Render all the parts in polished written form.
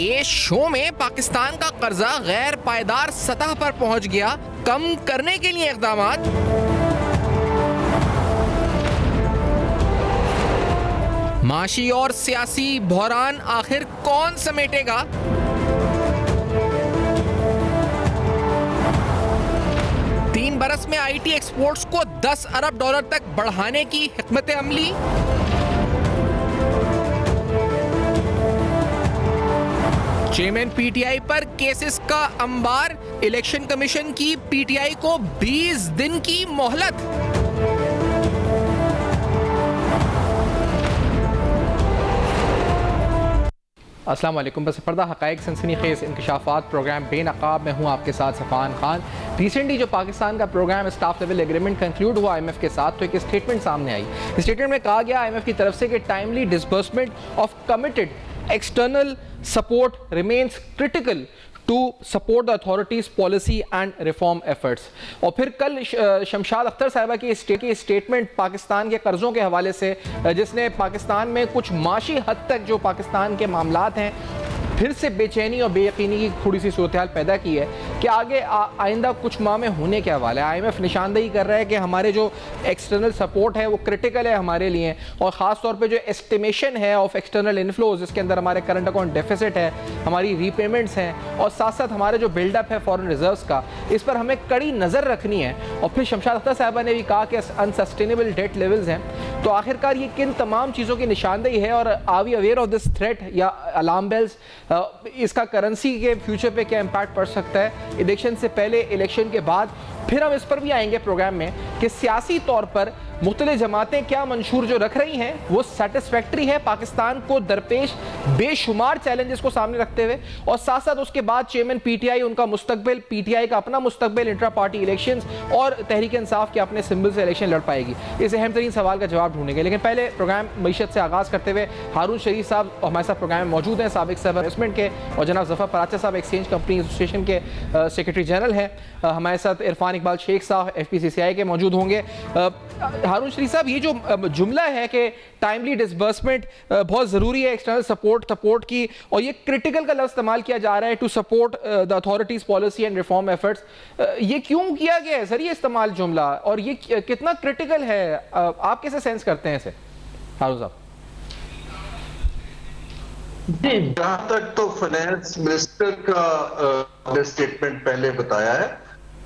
کے شو میں پاکستان کا قرضہ غیر پائیدار سطح پر پہنچ گیا، کم کرنے کے لیے اقدامات۔ معاشی اور سیاسی بحران آخر کون سمیٹے گا؟ تین برس میں آئی ٹی ایکسپورٹس کو 10 ارب ڈالر تک بڑھانے کی حکمت عملی۔ چیئرمین پی ٹی آئی پر کیسز کا انبار، الیکشن کمیشن کی پی ٹی آئی کو 20 دن کی مہلت۔ السلام علیکم، بس پردہ حقائق سنسنی خیز انکشافات پروگرام بے نقاب میں ہوں آپ کے ساتھ صفان خان۔ ریسنٹلی جو پاکستان کا program staff level agreement concluded ہوا آئی ایم ایف کے ساتھ، تو ایک اسٹیٹمنٹ سامنے آئی۔ اسٹیٹمنٹ میں کہا گیا آئی ایم ایف کی طرف سے کہ timely disbursement of committed external support remains critical to support the authorities policy and reform efforts۔ اور پھر کل شمشاد اختر صاحبہ کی اسٹیٹمنٹ پاکستان کے قرضوں کے حوالے سے، جس نے پاکستان میں کچھ معاشی حد تک جو پاکستان کے معاملات ہیں پھر سے بے چینی اور بے یقینی کی تھوڑی سی صورتحال پیدا کی ہے کہ آگے آئندہ کچھ ماہ میں ہونے کے حوالے آئی ایم ایف نشاندہی کر رہا ہے کہ ہمارے جو ایکسٹرنل سپورٹ ہے وہ کرٹیکل ہے ہمارے لیے، اور خاص طور پہ جو اسٹیمیشن ہے آف ایکسٹرنل انفلوز، جس کے اندر ہمارے کرنٹ اکاؤنٹ ڈیفیسٹ ہے، ہماری ری پیمنٹس ہیں، اور ساتھ ساتھ ہمارے جو بلڈ اپ ہے فارن ریزروز کا، اس پر ہمیں کڑی نظر رکھنی ہے۔ اور پھر شمشاد اختر صاحبہ نے بھی کہا کہ انسسٹینیبل ڈیٹ لیولز ہیں۔ تو آخرکار یہ کن تمام چیزوں کی نشاندہی ہے، اور are we aware of this threat یا الارم بیلز؟ اس کا کرنسی کے فیوچر پہ کیا امپیکٹ پڑ سکتا ہے، الیکشن سے پہلے، الیکشن کے بعد؟ پھر ہم اس پر بھی آئیں گے پروگرام میں کہ سیاسی طور پر مختلف جماعتیں کیا منشور جو رکھ رہی ہیں وہ سیٹسفیکٹری ہے پاکستان کو درپیش بے شمار چیلنجز کو سامنے رکھتے ہوئے، اور ساتھ ساتھ اس کے بعد چیئرمین پی ٹی آئی، ان کا مستقبل، پی ٹی آئی کا اپنا مستقبل، انٹرا پارٹی الیکشنز اور تحریک انصاف کے اپنے سمبل سے الیکشن لڑ پائے گی۔ اس اہم ترین سوال کا جواب ڈھونڈیں گے، لیکن پہلے پروگرام معیشت سے آغاز کرتے ہوئے ہارون شریف صاحب ہمارے ساتھ پروگرام میں موجود ہیں، سابق صاحب انویسٹمنٹ کے، اور جناب ظفر پراچا صاحب ایکسچینج کمپنی ایسوسیشن کے سیکرٹری جنرل ہیں، ہمارے ساتھ عرفان اقبال شیخ صاحب ایف پی سی سی آئی کے موجود ہوں گے۔ ہارون شریف صاحب، یہ جو جملہ ہے کہ ٹائملی ڈسبرسمنٹ بہت ضروری ہے ایکسٹرنل سپورٹ کی، اور یہ کرٹیکل کا لفظ استعمال کیا جا رہا ہے to support the authorities policy and reform efforts, یہ کیوں کیا گیا ہے سر یہ استعمال جملہ، اور یہ کتنا کرٹیکل ہے؟ آپ کیسے سینس کرتے ہیں اسے ہارون صاحب؟ جہاں تک تو فائنانس منسٹر کا اسٹیٹمنٹ پہلے بتایا ہے،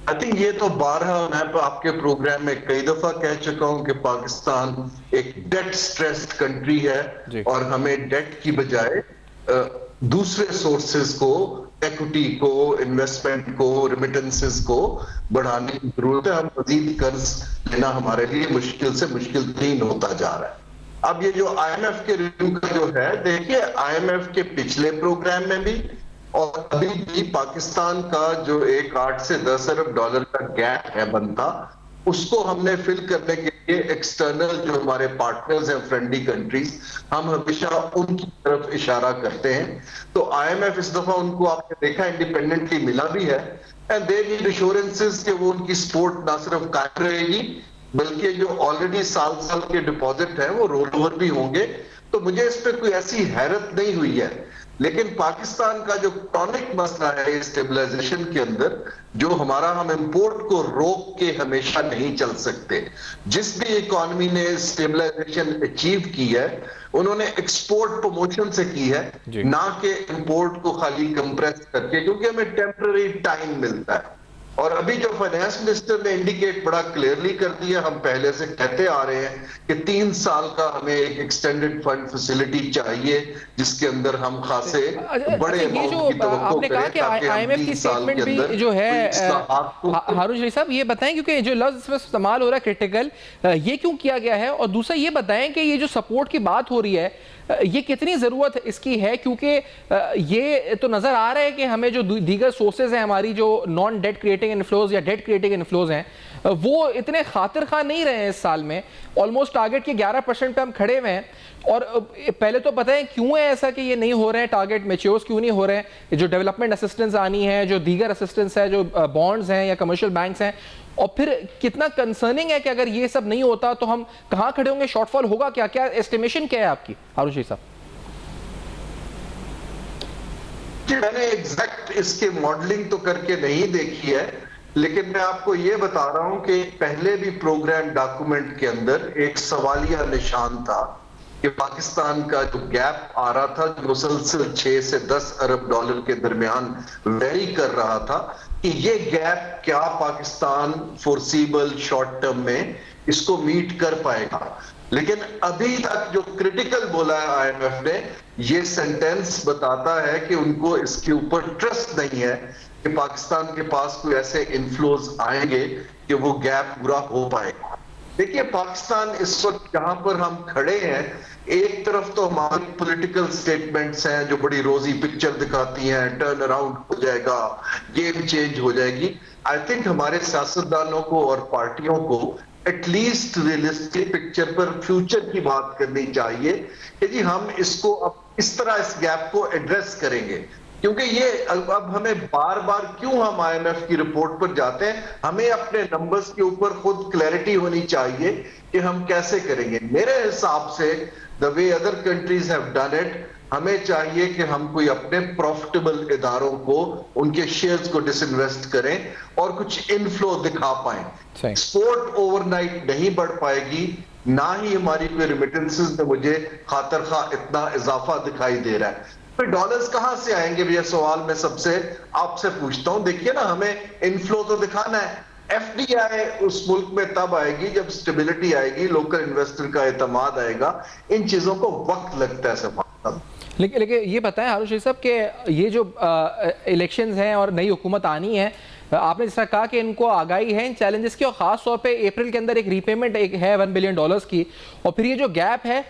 آئی تھنک یہ تو بارہا میں آپ کے پروگرام میں کئی دفعہ کہہ چکا ہوں کہ پاکستان ایک ڈیٹ سٹریسڈ کنٹری ہے، اور ہمیں ڈیٹ کی بجائے دوسرے سورسز کو، ایکوٹی کو، انویسٹمنٹ کو، ریمیٹنسز کو بڑھانے کی ضرورت ہے۔ ہم مزید قرض لینا ہمارے لیے مشکل سے مشکل ترین ہوتا جا رہا ہے۔ اب یہ جو آئی ایم ایف کے ریویو کا جو ہے، دیکھیے آئی ایم ایف کے پچھلے پروگرام میں بھی اور ابھی بھی پاکستان کا جو ایک 8 سے 10 ارب ڈالر کا گیپ ہے بنتا، اس کو ہم نے فل کرنے کے لیے ایکسٹرنل جو ہمارے پارٹنرز ہیں، فرینڈلی کنٹریز، ہم ہمیشہ ان کی طرف اشارہ کرتے ہیں۔ تو آئی ایم ایف اس دفعہ ان کو آپ نے دیکھا انڈیپینڈنٹلی ملا بھی ہے، اینڈ دے نیڈ ایشورنسز کہ وہ ان کی سپورٹ نہ صرف قائم رہے گی بلکہ جو آلریڈی سال کے ڈپازٹ ہیں وہ رول اوور بھی ہوں گے۔ تو مجھے اس پہ کوئی ایسی حیرت نہیں ہوئی ہے، لیکن پاکستان کا جو کرونک مسئلہ ہے اسٹیبلائزیشن کے اندر، جو ہمارا، ہم امپورٹ کو روک کے ہمیشہ نہیں چل سکتے۔ جس بھی اکانومی نے اسٹیبلائزیشن اچیو کی ہے، انہوں نے ایکسپورٹ پروموشن سے کی ہے، نہ کہ امپورٹ کو خالی کمپریس کر کے، کیونکہ ہمیں ٹیمپرری ٹائم ملتا ہے۔ اور ابھی جو فائنانس منسٹر نے انڈیکیٹ بڑا کلیئرلی کر دیا، ہم پہلے سے کہتے آ رہے ہیں کہ 3 سال کا ہمیں ایک ایکسٹینڈڈ فنڈ فیسلٹی چاہیے، جس کے اندر ہم خاصے بڑے اماؤنٹ کی توقع کریں تاکہ ہم 3 سال کے اندر جو ہے ہارون شریف صاحب یہ بتائیں، کیونکہ جو لفظ اس میں استعمال ہو رہا ہے کرٹیکل، یہ کیوں کیا گیا ہے؟ اور دوسرا یہ بتائیں کہ یہ جو سپورٹ کی بات ہو رہی ہے یہ کتنی ضرورت اس کی ہے؟ کیونکہ یہ تو نظر آ رہا ہے کہ ہمیں جو دیگر سورسز ہیں ہماری جو نان ڈیٹ کریٹنگ انفلوز یا ڈیٹ کریٹنگ انفلوز ہیں وہ اتنے خاطر خواہ نہیں رہے ہیں اس سال میں، آلموسٹ ٹارگٹ کے 11% پہ ہم کھڑے ہوئے ہیں۔ اور پہلے تو بتائیں کیوں ہے ایسا کہ یہ نہیں ہو رہے ہیں، ٹارگٹ میچیورز کیوں نہیں ہو رہے ہیں؟ جو ڈیولپمنٹ اسسٹنس آنی ہے، جو دیگر اسسٹنس ہے، جو بانڈز ہیں یا کمرشل بینکس ہیں، اور پھر کتنا کنسرننگ ہے کہ اگر یہ سب نہیں ہوتا تو ہم کہاں کھڑے ہوں گے؟ شارٹ فال ہوگا کیا؟ کیا ایسٹیمیشن کیا ہے آپ کی ہارون شریف صاحب؟ میں نے ایگزیکٹ اس کے ماڈلنگ تو کر کے نہیں دیکھی ہے، لیکن میں آپ کو یہ بتا رہا ہوں کہ پہلے بھی پروگرام ڈاکومنٹ کے اندر ایک سوالیہ نشان تھا کہ پاکستان کا جو گیپ آ رہا تھا جو مسلسل 6 سے 10 ارب ڈالر کے درمیان ویری کر رہا تھا، کہ یہ گیپ کیا پاکستان فورسیبل شارٹ ٹرم میں اس کو میٹ کر پائے گا. لیکن ابھی تک جو کریٹیکل بولا ہے آئی ایم ایف نے، یہ سینٹینس بتاتا ہے کہ ان کو اس کے اوپر ٹرسٹ نہیں ہے کہ پاکستان کے پاس کوئی ایسے انفلوز آئیں گے کہ وہ گیپ پورا ہو پائے گا. دیکھیے پاکستان اس وقت جہاں پر ہم کھڑے ہیں، ایک طرف تو ہماری پولیٹیکل سٹیٹمنٹس ہیں جو بڑی روزی پکچر دکھاتی ہیں، ٹرن اراؤنڈ ہو جائے گا، گیم چینج ہو جائے گی. آئی تھنک ہمارے سیاستدانوں کو اور پارٹیوں کو ایٹ لیسٹ ریئلسٹک پکچر پر فیوچر کی بات کرنی چاہیے کہ جی ہم اس کو اب اس طرح اس گیپ کو ایڈریس کریں گے. کیونکہ یہ اب ہمیں بار بار کیوں ہم آئی ایم ایف کی رپورٹ پر جاتے ہیں، ہمیں اپنے نمبرز کے اوپر خود کلیئرٹی ہونی چاہیے کہ ہم کیسے کریں گے. میرے حساب سے the way other countries have done it، ہمیں چاہیے کہ ہم کوئی اپنے پروفٹیبل اداروں کو ان کے شیئرز کو ڈس انویسٹ کریں اور کچھ انفلو دکھا پائیں. سپورٹ اوور نائٹ نہیں بڑھ پائے گی، نہ ہی ہماری کوئی ریمیٹنسز میں مجھے خاطر خواہ اتنا اضافہ دکھائی دے رہا ہے. پھر ڈالرز کہاں سے آئیں گے؟ یہ سوال میں سب سے آپ سے پوچھتا ہوں. دیکھیے نا، ہمیں انفلو تو دکھانا ہے. ایف ڈی آئی اس ملک میں تب آئے گی جب سٹیبلٹی آئے گی، لوکل انویسٹر کا اعتماد آئے گا. ان چیزوں کو وقت لگتا ہے سب. لیکن یہ بتائیں ہارون شریف صاحب کہ یہ جو الیکشنز ہیں اور نئی حکومت آنی ہے، آپ نے جس طرح کہا کہ ان کو آگاہی ہے ان چیلنجز کی، اور خاص طور پہ اپریل کے اندر ایک ری پیمنٹ ایک ہے $1 بلین کی، اور پھر یہ جو گیپ ہے،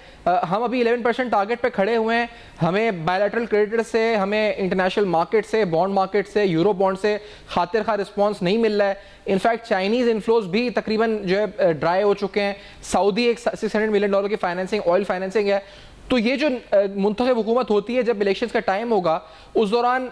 ہم ابھی 11% ٹارگٹ پہ کھڑے ہوئے ہیں. ہمیں بائیلیٹرل کریڈٹ سے، ہمیں انٹرنیشنل مارکیٹ سے، بانڈ مارکیٹ سے، یورو بانڈ سے خاطر خواہ رسپانس نہیں مل رہا ہے. انفیکٹ چائنیز انفلوز بھی تقریباً جو ہے ڈرائی ہو چکے ہیں. سعودی ایک $600 ملین کی فائنینسنگ، آئل فائنینسنگ ہے. تو یہ جو منتخب حکومت ہوتی ہے جب الیکشنز کا ٹائم ہوگا، اس دوران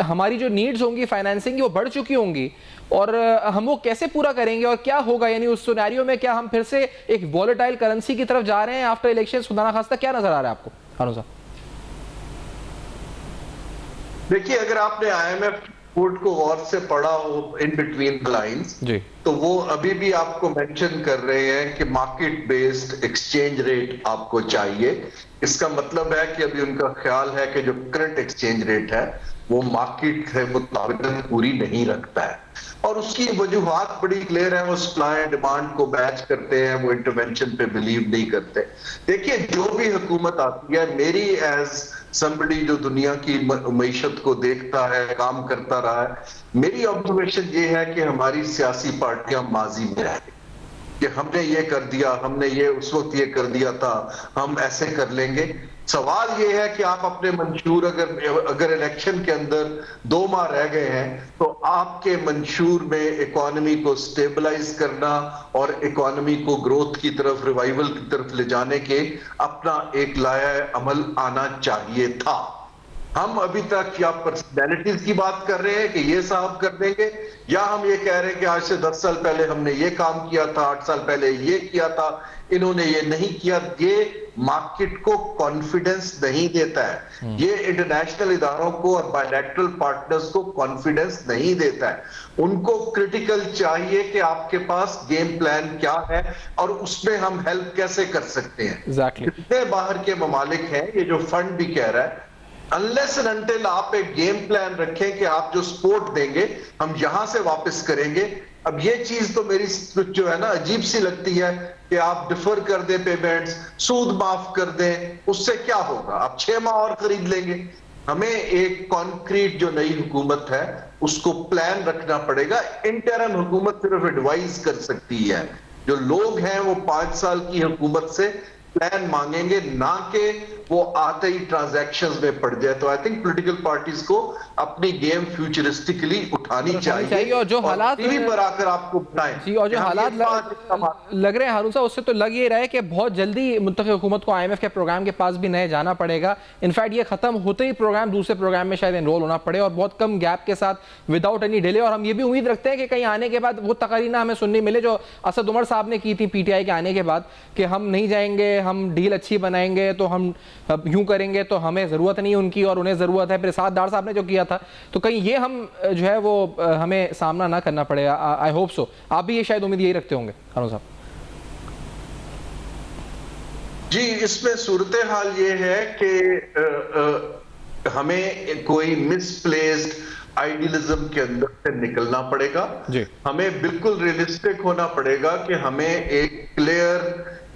ہماری جو نیڈز ہوں گی فائنینسنگ کی وہ بڑھ چکی ہوں گی، اور ہم وہ کیسے پورا کریں گے اور کیا ہوگا؟ یعنی اس سینیریو میں کیا ہم پھر سے ایک وولیٹائل کرنسی کی طرف جا رہے ہیں آفٹر الیکشنز؟ خدا نخواستہ کیا نظر آ رہا ہے آپ کو ہارون صاحب؟ دیکھیے اگر آپ نے آئی ایم ایف رپورٹ کو غور سے پڑھا ہو ان بٹوین دی لائنز، تو وہ ابھی بھی آپ کو مینشن کر رہے ہیں کہ مارکیٹ بیسڈ ایکسچینج ریٹ آپ کو چاہیے. اس کا مطلب ہے کہ ابھی ان کا خیال ہے کہ جو کرنٹ ایکسچینج ریٹ ہے وہ مارکیٹ کے مطابق پوری نہیں رکھتا ہے، اور اس کی وجوہات بڑی کلیئر ہیں. وہ سپلائی اینڈ ڈیمانڈ کو میچ کرتے ہیں، وہ انٹرونشن پہ بلیو نہیں کرتے. دیکھیے جو بھی حکومت آتی ہے، میری ایز somebody جو دنیا کی معیشت کو دیکھتا ہے، کام کرتا رہا ہے، میری آبزرویشن یہ ہے کہ ہماری سیاسی پارٹیاں ماضی میں رہ گئی کہ ہم نے یہ کر دیا، ہم نے یہ اس وقت یہ کر دیا تھا، ہم ایسے کر لیں گے. سوال یہ ہے کہ آپ اپنے منشور اگر الیکشن کے اندر 2 ماہ رہ گئے ہیں تو آپ کے منشور میں اکانومی کو سٹیبلائز کرنا اور اکانومی کو گروتھ کی طرف، ریوائیول کی طرف لے جانے کے اپنا ایک لائحہ عمل آنا چاہیے تھا. ہم ابھی تک یا پرسنالٹیز کی بات کر رہے ہیں کہ یہ صاحب کر دیں گے، یا ہم یہ کہہ رہے ہیں کہ آج سے 10 سال پہلے ہم نے یہ کام کیا تھا، 8 سال پہلے یہ کیا تھا، انہوں نے یہ نہیں کیا. یہ مارکیٹ کو کانفیڈنس نہیں دیتا ہے، یہ انٹرنیشنل اداروں کو اور بائیلیٹرل پارٹنرز کو کانفیڈنس نہیں دیتا ہے. ان کو کریٹیکل چاہیے کہ آپ کے پاس گیم پلان کیا ہے اور اس میں ہم ہیلپ کیسے کر سکتے ہیں. جتنے باہر کے ممالک ہیں، یہ جو فنڈ بھی کہہ رہا ہے، unless and until آپ ایک گیم پلان رکھیں کہ آپ جو سپورٹ دیں گے ہم یہاں سے واپس کریں گے. اب یہ چیز تو میری جو ہے نا عجیب سی لگتی ہے کہ آپ ڈیفر کر دیں پیمنٹس، سود معاف کر دیں، اس سے کیا ہوگا؟ آپ 6 ماہ اور خرید لیں گے. ہمیں ایک کانکریٹ جو نئی حکومت ہے اس کو پلان رکھنا پڑے گا. انٹرم حکومت صرف ایڈوائز کر سکتی ہے. جو لوگ ہیں وہ 5 سال کی حکومت سے پلان مانگیں گے، نہ کہ وہ آتے ہی ٹرانزیکشنز میں پڑ جائے. تو آئی تھنک پولیٹیکل پارٹیز کو اپنی گیم فیوچرسٹکلی اٹھانی چاہیے اور جو حالات ٹی وی پر آ کر آپ کو بتائیں. جی، اور جو حالات لگ رہے ہیں ہارون صاحب، اس سے تو لگ یہ رہا ہے کہ بہت جلدی منتخب حکومت کو آئی ایم ایف کے پروگرام کے پاس بھی نئے جانا پڑے گا. انفیکٹ یہ ختم ہوتے ہی پروگرام دوسرے پروگرام میں شاید انرول ہونا پڑے، اور بہت کم گیپ کے ساتھ وداؤٹ اینی ڈیلے. اور ہم یہ بھی امید رکھتے ہیں کہ کہیں آنے کے بعد وہ تقریر نہ ہمیں سننے ملے جو اسد عمر صاحب نے کی تھی پی ٹی آئی کے آنے کے بعد، کہ ہم نہیں جائیں گے، ہم ڈیل اچھی بنائیں گے تو ہم یوں کریں گے تو ہمیں ضرورت نہیں ان کی اور انہیں ضرورت ہے. پھر اسعد ڈار صاحب نے جو کیا تھا تو کہیں یہ ہم جو ہے وہ ہمیں سامنا نہ کرنا پڑے. I hope so. آپ بھی یہ شاید امید یہی رکھتے ہوں گے ہارون صاحب. جی اس میں صورتحال یہ ہے کہ ہمیں کوئی مس پلیسڈ آئیڈیلزم کے اندر سے نکلنا پڑے گا. ہمیں بالکل ریئلسٹک ہونا پڑے گا کہ ہمیں ایک کلیئر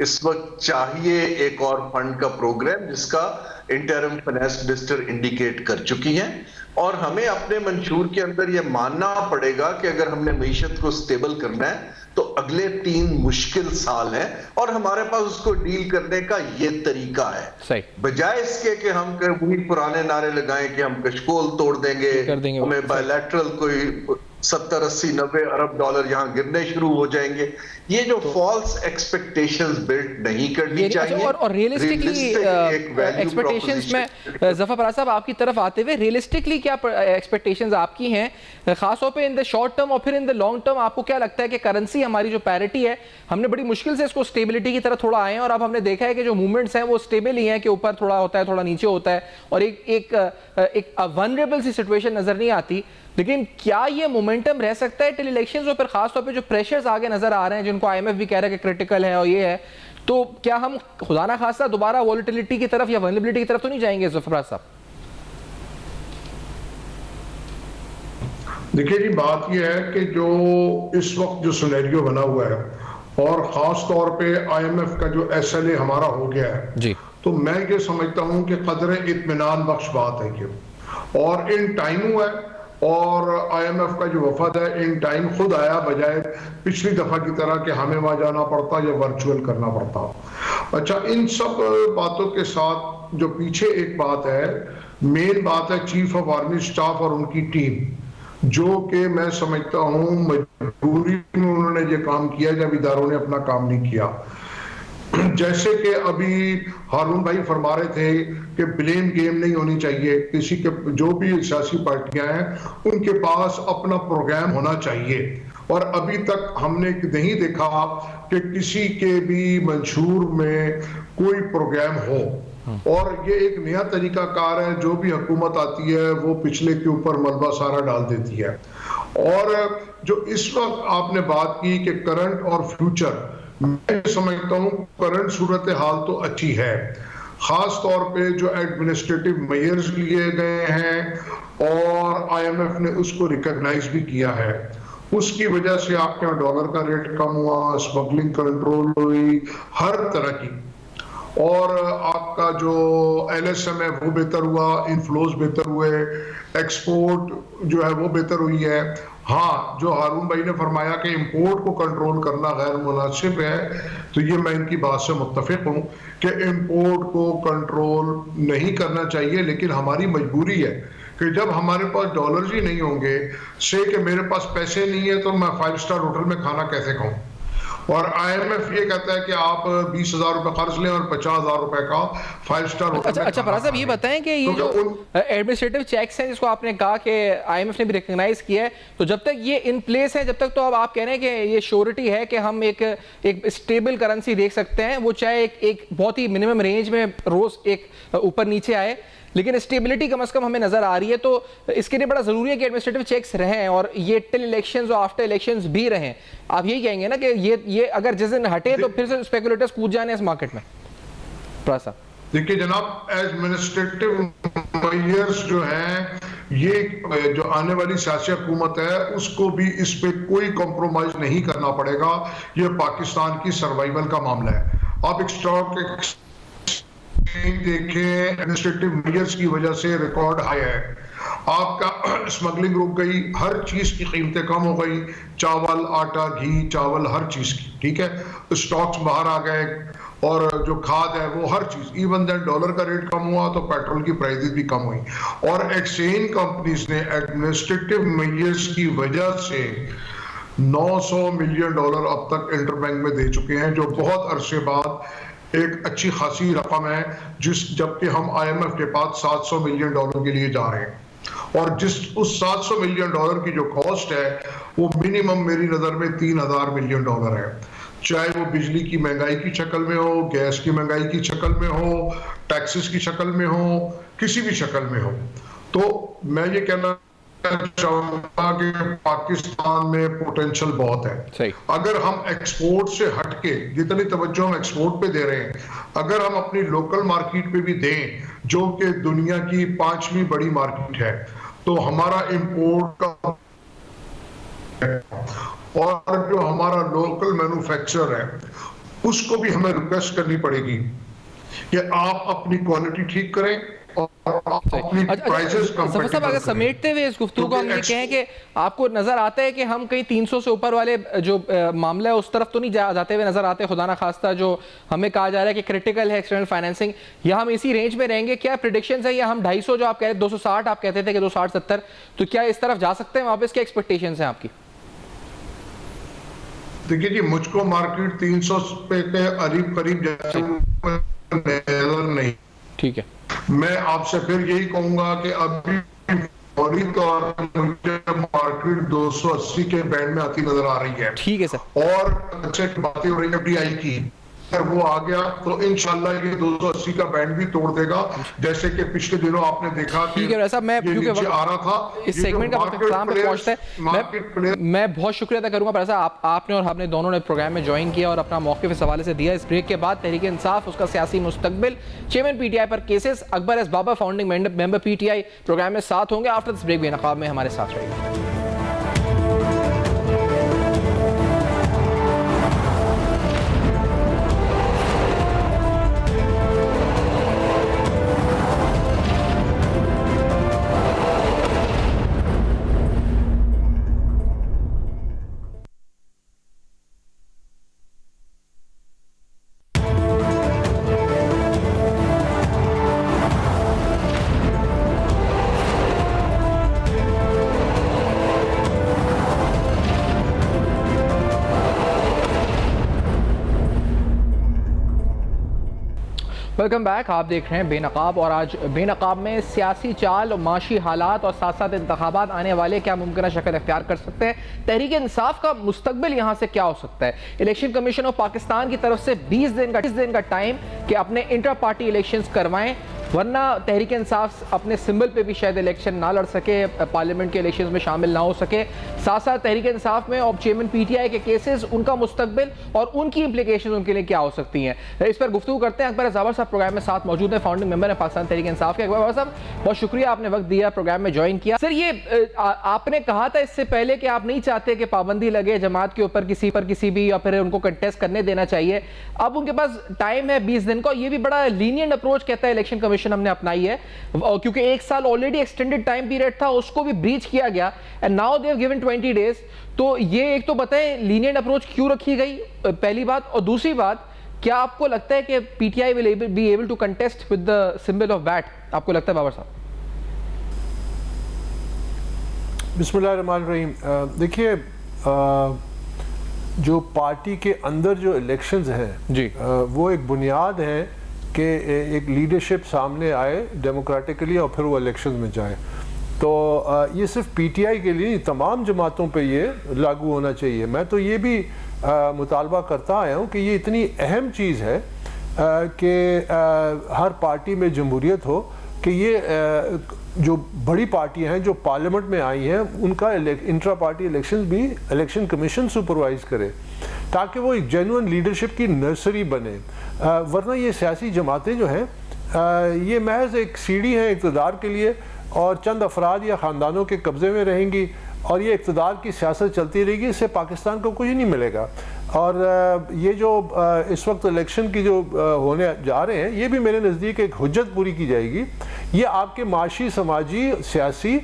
اس وقت چاہیے ایک اور فنڈ کا پروگرام جس کا انٹرم فائنانس منسٹر انڈیکیٹ کر چکی ہیں, اور ہمیں اپنے منشور کے اندر یہ ماننا پڑے گا کہ اگر ہم نے معیشت کو سٹیبل کرنا ہے تو اگلے 3 مشکل سال ہیں اور ہمارے پاس اس کو ڈیل کرنے کا یہ طریقہ ہے, بجائے اس کے کہ ہم وہی پرانے نعرے لگائیں کہ ہم کشکول توڑ دیں گے, ہمیں بائی لیٹرل کوئی 70 80 90 ارب ڈالر یہاں گرنے شروع ہو جائیں گے. یہ جو فالس ایکسپیکٹیشنز بلڈ نہیں کرنی چاہیے. اور ریئلسٹکلی ایکسپیکٹیشنز میں ظفر فراز صاحب آپ کی طرف آتے ہوئے ریئلسٹکلی کیا ایکسپیکٹیشنز آپ کی ہیں خاص طور پہ ان دا شارٹ ٹرم اور پھر ان دا لانگ ٹرم؟ آپ کو کیا لگتا ہے کہ کرنسی ہماری جو پیرٹی ہے ہم نے بڑی مشکل سے اس کو اسٹیبلٹی کی طرف تھوڑا آئے ہیں اور اب ہم نے دیکھا ہے کہ جو موومنٹس ہیں وہ اسٹیبل ہی ہیں کہ اوپر تھوڑا ہوتا ہے تھوڑا نیچے ہوتا ہے اور ایک ونریبل سی سچویشن نظر نہیں آتی. لیکن کیا یہ مومنٹم رہ سکتا ہے ٹل الیکشنز اور پھر خاص طور پہ جو پریشرز آگے نظر آ رہے ہیں جن کو آئی ایم ایف بھی کہہ رہا ہے کہ کرٹیکل ہے اور یہ ہے, تو کیا ہم خدا نہ خاصہ دوبارہ وولیٹیلیٹی کی طرف یا ونریبلٹی کی طرف تو نہیں جائیں گے ظفر صاحب؟ دیکھیے جی بات یہ ہے کہ جو اس وقت جو سینیریو بنا ہوا ہے اور خاص طور پہ آئی ایم ایف کا جو ایس ایل اے ہمارا ہو گیا ہے جی, تو میں یہ سمجھتا ہوں کہ قدر اطمینان بخش بات ہے یہ, اور ان ٹائم ہوا ہے اور آئی ایم ایف کا جو وفد ہے ان ٹائم خود آیا بجائے پچھلی دفعہ کی طرح کہ ہمیں وہاں جانا پڑتا یا ورچوئل کرنا پڑتا. اچھا ان سب باتوں کے ساتھ جو پیچھے ایک بات ہے, مین بات ہے چیف آف آرمی اسٹاف اور ان کی ٹیم, جو کہ میں سمجھتا ہوں مجبوری میں انہوں نے یہ کام کیا جب اداروں نے اپنا کام نہیں کیا. جیسے کہ ابھی ہارون بھائی فرما رہے تھے کہ بلیم گیم نہیں ہونی چاہیے کسی کے, جو بھی سیاسی پارٹیاں ہیں ان کے پاس اپنا پروگرام ہونا چاہیے, اور ابھی تک ہم نے نہیں دیکھا کہ کسی کے بھی منشور میں کوئی پروگرام ہو. اور یہ ایک نیا طریقہ کار ہے, جو بھی حکومت آتی ہے وہ پچھلے کے اوپر ملبہ سارا ڈال دیتی ہے. اور جو اس وقت آپ نے بات کی کہ کرنٹ اور فیوچر, میں سمجھتا ہوں کرنٹ صورتحال تو اچھی ہے, خاص طور پہ جو ایڈمنسٹریٹو میئرز لیے گئے ہیں اور آئی ایم ایف نے اس کو ریکگنائز بھی کیا ہے, اس کی وجہ سے آپ کے یہاں ڈالر کا ریٹ کم ہوا, اسمگلنگ کنٹرول ہوئی, ہر طرح کی, اور آپ کا جو ایل ایس ایم ہے وہ بہتر ہوا, انفلوز بہتر ہوئے, ایکسپورٹ جو ہے وہ بہتر ہوئی ہے. ہاں جو ہارون بھائی نے فرمایا کہ امپورٹ کو کنٹرول کرنا غیر مناسب ہے, تو یہ میں ان کی بات سے متفق ہوں کہ امپورٹ کو کنٹرول نہیں کرنا چاہیے, لیکن ہماری مجبوری ہے کہ جب ہمارے پاس ڈالرز ہی نہیں ہوں گے, سے کہ میرے پاس پیسے نہیں ہیں تو میں 5 اسٹار ہوٹل میں کھانا کیسے کھاؤں. اور آئی ایم ایف یہ کہتا ہے کہ آپ 20,000 روپے قرض لیں اور 50,000 روپے کا 5 اسٹار ہوٹل میں. اچھا فراز صاحب یہ بتائیں کہ یہ جو ایڈمنسٹریٹو چیکس ہیں جس کو آپ نے کہا کہ آئی ایم ایف نے بھی ریکگنائز کیا ہے, تو جب تک یہ ان پلیس ہے, جب تک تو اب آپ کہہ رہے ہیں کہ یہ شیورٹی ہے کہ ہم ایک اسٹیبل کرنسی دیکھ سکتے ہیں, وہ چاہے ایک بہت ہی منیمم رینج میں روز ایک اوپر نیچے آئے, لیکن اسٹیبلٹی کم از کم ہمیں نظر آ رہی ہے. تو اس کے لیے بڑا ضروری ہے کہ ایڈمنسٹریٹو چیکس رہیں اور یہ ٹل الیکشنز اور آفٹر الیکشنز بھی رہیں. آپ یہی کہیں گے نا کہ یہ اگر جس دن ہٹے تو پھر سے اسپیکولیٹرز کود جانے اس مارکیٹ میں؟ دیکھیے جناب, ایڈمنسٹریٹو میئرز جو ہیں, یہ جو آنے والی سیاسی حکومت ہے اس کو بھی اس پہ کوئی کمپرومائز نہیں کرنا پڑے گا. یہ پاکستان کی سروائیول کا معاملہ ہے. آپ اسٹاک دیکھیں ایڈمنسٹریٹو میئرز کی وجہ سے ریکارڈ ہائی ہے. آپ کا اسمگلنگ رک گئی, ہر چیز کی قیمتیں کم ہو گئی, چاول, آٹا, گھی, چاول, ہر چیز کی, ٹھیک ہے, اسٹاکس باہر آ گئے, اور جو کھاد ہے وہ ہر چیز, ایون دین ڈالر کا ریٹ کم ہوا تو پیٹرول کی پرائزز بھی کم ہوئی. اور ایکسچینج کمپنیز نے ایڈمنسٹریٹو میئرز کی وجہ سے $900 ملین اب تک انٹر بینک میں دے چکے ہیں, جو بہت عرصے بعد ایک اچھی خاصی رقم ہے, جبکہ ہم آئی ایم ایف کے پاس $700 ملین کے لیے جا رہے ہیں. اور اس $700 ملین کی جو کاسٹ ہے وہ منیمم میری نظر میں $3,000 ملین ہے. چاہے وہ بجلی کی مہنگائی کی شکل میں ہو، گیس کی مہنگائی کی شکل میں ہو، ٹیکسز کی شکل میں ہو، کسی بھی شکل میں ہو. تو میں یہ کہنا چاہوں گا کہ پاکستان میں پوٹینشل بہت ہے. اگر ہم ایکسپورٹ سے ہٹ کے جتنی توجہ ہم ایکسپورٹ پہ دے رہے ہیں، اگر ہم اپنی لوکل مارکیٹ پہ بھی دیں جو کہ دنیا کی 5ویں بڑی مارکیٹ ہے، تو ہمارا امپورٹ کا اور جو ہمارا لوکل مینوفیکچر ہے اس کو بھی ہمیں ریکویسٹ کرنی پڑے گی کہ آپ اپنی کوالٹی ٹھیک کریں اور اپنی پرائسز ظفر صاحب اگر سمیٹتے ہوئے اس گفتگو کو ہم یہ کہیں کہ آپ کو نظر آتا ہے کہ ہم کہیں 300 سے اوپر والے جو معاملہ ہے اس طرف تو نہیں جاتے ہوئے نظر آتے، خدا نہ خواستہ جو ہمیں کہا جا رہا ہے کہ کرٹیکل ہے ایکسٹرنل فائنینسنگ، یا ہم اسی رینج میں رہیں گے؟ کیا پریڈکشنز ہے، یا ہم 250 جو آپ کہہ رہے 260 آپ کہتے تھے کہ 260-70، تو کیا اس طرف جا سکتے ہیں واپس؟ کیا ایکسپیکٹیشنز ہیں آپ کی؟ دیکھیے جی، مجھ کو مارکیٹ 300 پہ کے قریب جیسے نظر نہیں. ٹھیک ہے، میں آپ سے پھر یہی کہوں گا کہ ابھی فوری طور پر مجھے مارکیٹ 280 کے بینڈ میں آتی نظر آ رہی ہے. ٹھیک ہے سر. اور اچھے باتیں ہو رہی ہیں FDI کی، اگر وہ آ گیا تو انشاءاللہ یہ 280 کا بینڈ بھی توڑ دے گا، جیسے کہ پچھلے دنوں آپ نے دیکھا کہ میں نیچے آ رہا تھا. اس سیگمنٹ کا اختتام پہ پہنچتا ہے. میں بہت شکریہ ادا کروں گا پرسا، آپ نے اور ہم نے دونوں نے پروگرام میں جوائن کیا اور اپنا موقف اس حوالے سے دیا. اس بریک کے بعد تحریک انصاف، اس کا سیاسی مستقبل، چیئرمین PTI پر کیسز، اکبر ایس بابا فاؤنڈنگ ممبر PTI پروگرام میں ساتھ ہوں گے. آفٹر دس بریک بے نقاب میں ہمارے ساتھ رہے گا. Welcome back. آپ دیکھ رہے ہیں بے نقاب، اور آج بے نقاب میں سیاسی چال اور معاشی حالات اور ساتھ ساتھ انتخابات آنے والے کیا ممکنہ شکل اختیار کر سکتے ہیں، تحریک انصاف کا مستقبل یہاں سے کیا ہو سکتا ہے. الیکشن کمیشن آف پاکستان کی طرف سے 20 دن کا ٹائم کہ اپنے انٹر پارٹی الیکشنز کروائیں، ورنہ تحریک انصاف اپنے سمبل پہ بھی شاید الیکشن نہ لڑ سکے، پارلیمنٹ کے الیکشنز میں شامل نہ ہو سکے. ساتھ ساتھ تحریک انصاف میں اور چیئرمین PTI کے کیسز، ان کا مستقبل اور ان کی امپلیکیشنز ان کے لیے کیا ہو سکتی ہیں، اس پر گفتگو کرتے ہیں. اکبر زابر صاحب پروگرام میں ساتھ موجود ہیں، فاؤنڈنگ ممبر ہیں پاکستان تحریک انصاف کے. اکبر صاحب بہت شکریہ، آپ نے وقت دیا، پروگرام میں جوائن کیا. سر، یہ آپ نے کہا تھا اس سے پہلے کہ آپ نہیں چاہتے کہ پابندی لگے جماعت کے اوپر کسی بھی، یا پھر ان کو کنٹیسٹ کرنے دینا چاہیے. اب ان کے پاس ٹائم ہے 20 دن کا. یہ بھی بڑا لینینٹ اپروچ کہتا ہے الیکشن کمیشن ہم نے اپنائی ہے، کیونکہ 1 سال آلریڈی ایکسٹینڈڈ ٹائم پیریڈ تھا، اس کو بھی بریچ کیا گیا، and now they have given 20 days. تو یہ ایک تو بتائیں لینینٹ اپروچ کیوں رکھی گئی، پہلی بات. اور دوسری بات، کیا آپ کو لگتا ہے کہ PTI will be able to contest with the symbol of bat؟ آپ کو لگتا ہے بابر صاحب؟ بسم اللہ الرحمن الرحیم. دیکھیے، جو پارٹی کے اندر جو الیکشنز ہیں جی وہ ایک بنیاد ہے کہ ایک لیڈرشپ سامنے آئے ڈیموکریٹکلی اور پھر وہ الیکشنز میں جائے. تو یہ صرف PTI کے لیے تمام جماعتوں پہ یہ لاگو ہونا چاہیے. میں تو یہ بھی مطالبہ کرتا آیا ہوں کہ یہ اتنی اہم چیز ہے کہ ہر پارٹی میں جمہوریت ہو، کہ یہ جو بڑی پارٹیاں ہیں جو پارلیمنٹ میں آئی ہیں ان کا انٹرا پارٹی الیکشن بھی الیکشن کمیشن سپروائز کرے، تاکہ وہ ایک جینوئن لیڈرشپ کی نرسری بنے. ورنہ یہ سیاسی جماعتیں جو ہیں یہ محض ایک سیڑھی ہیں اقتدار کے لیے، اور چند افراد یا خاندانوں کے قبضے میں رہیں گی، اور یہ اقتدار کی سیاست چلتی رہے گی. اس سے پاکستان کو کچھ نہیں ملے گا. اور یہ جو اس وقت الیکشن کی جو ہونے جا رہے ہیں، یہ بھی میرے نزدیک ایک حجت پوری کی جائے گی. یہ آپ کے معاشی، سماجی، سیاسی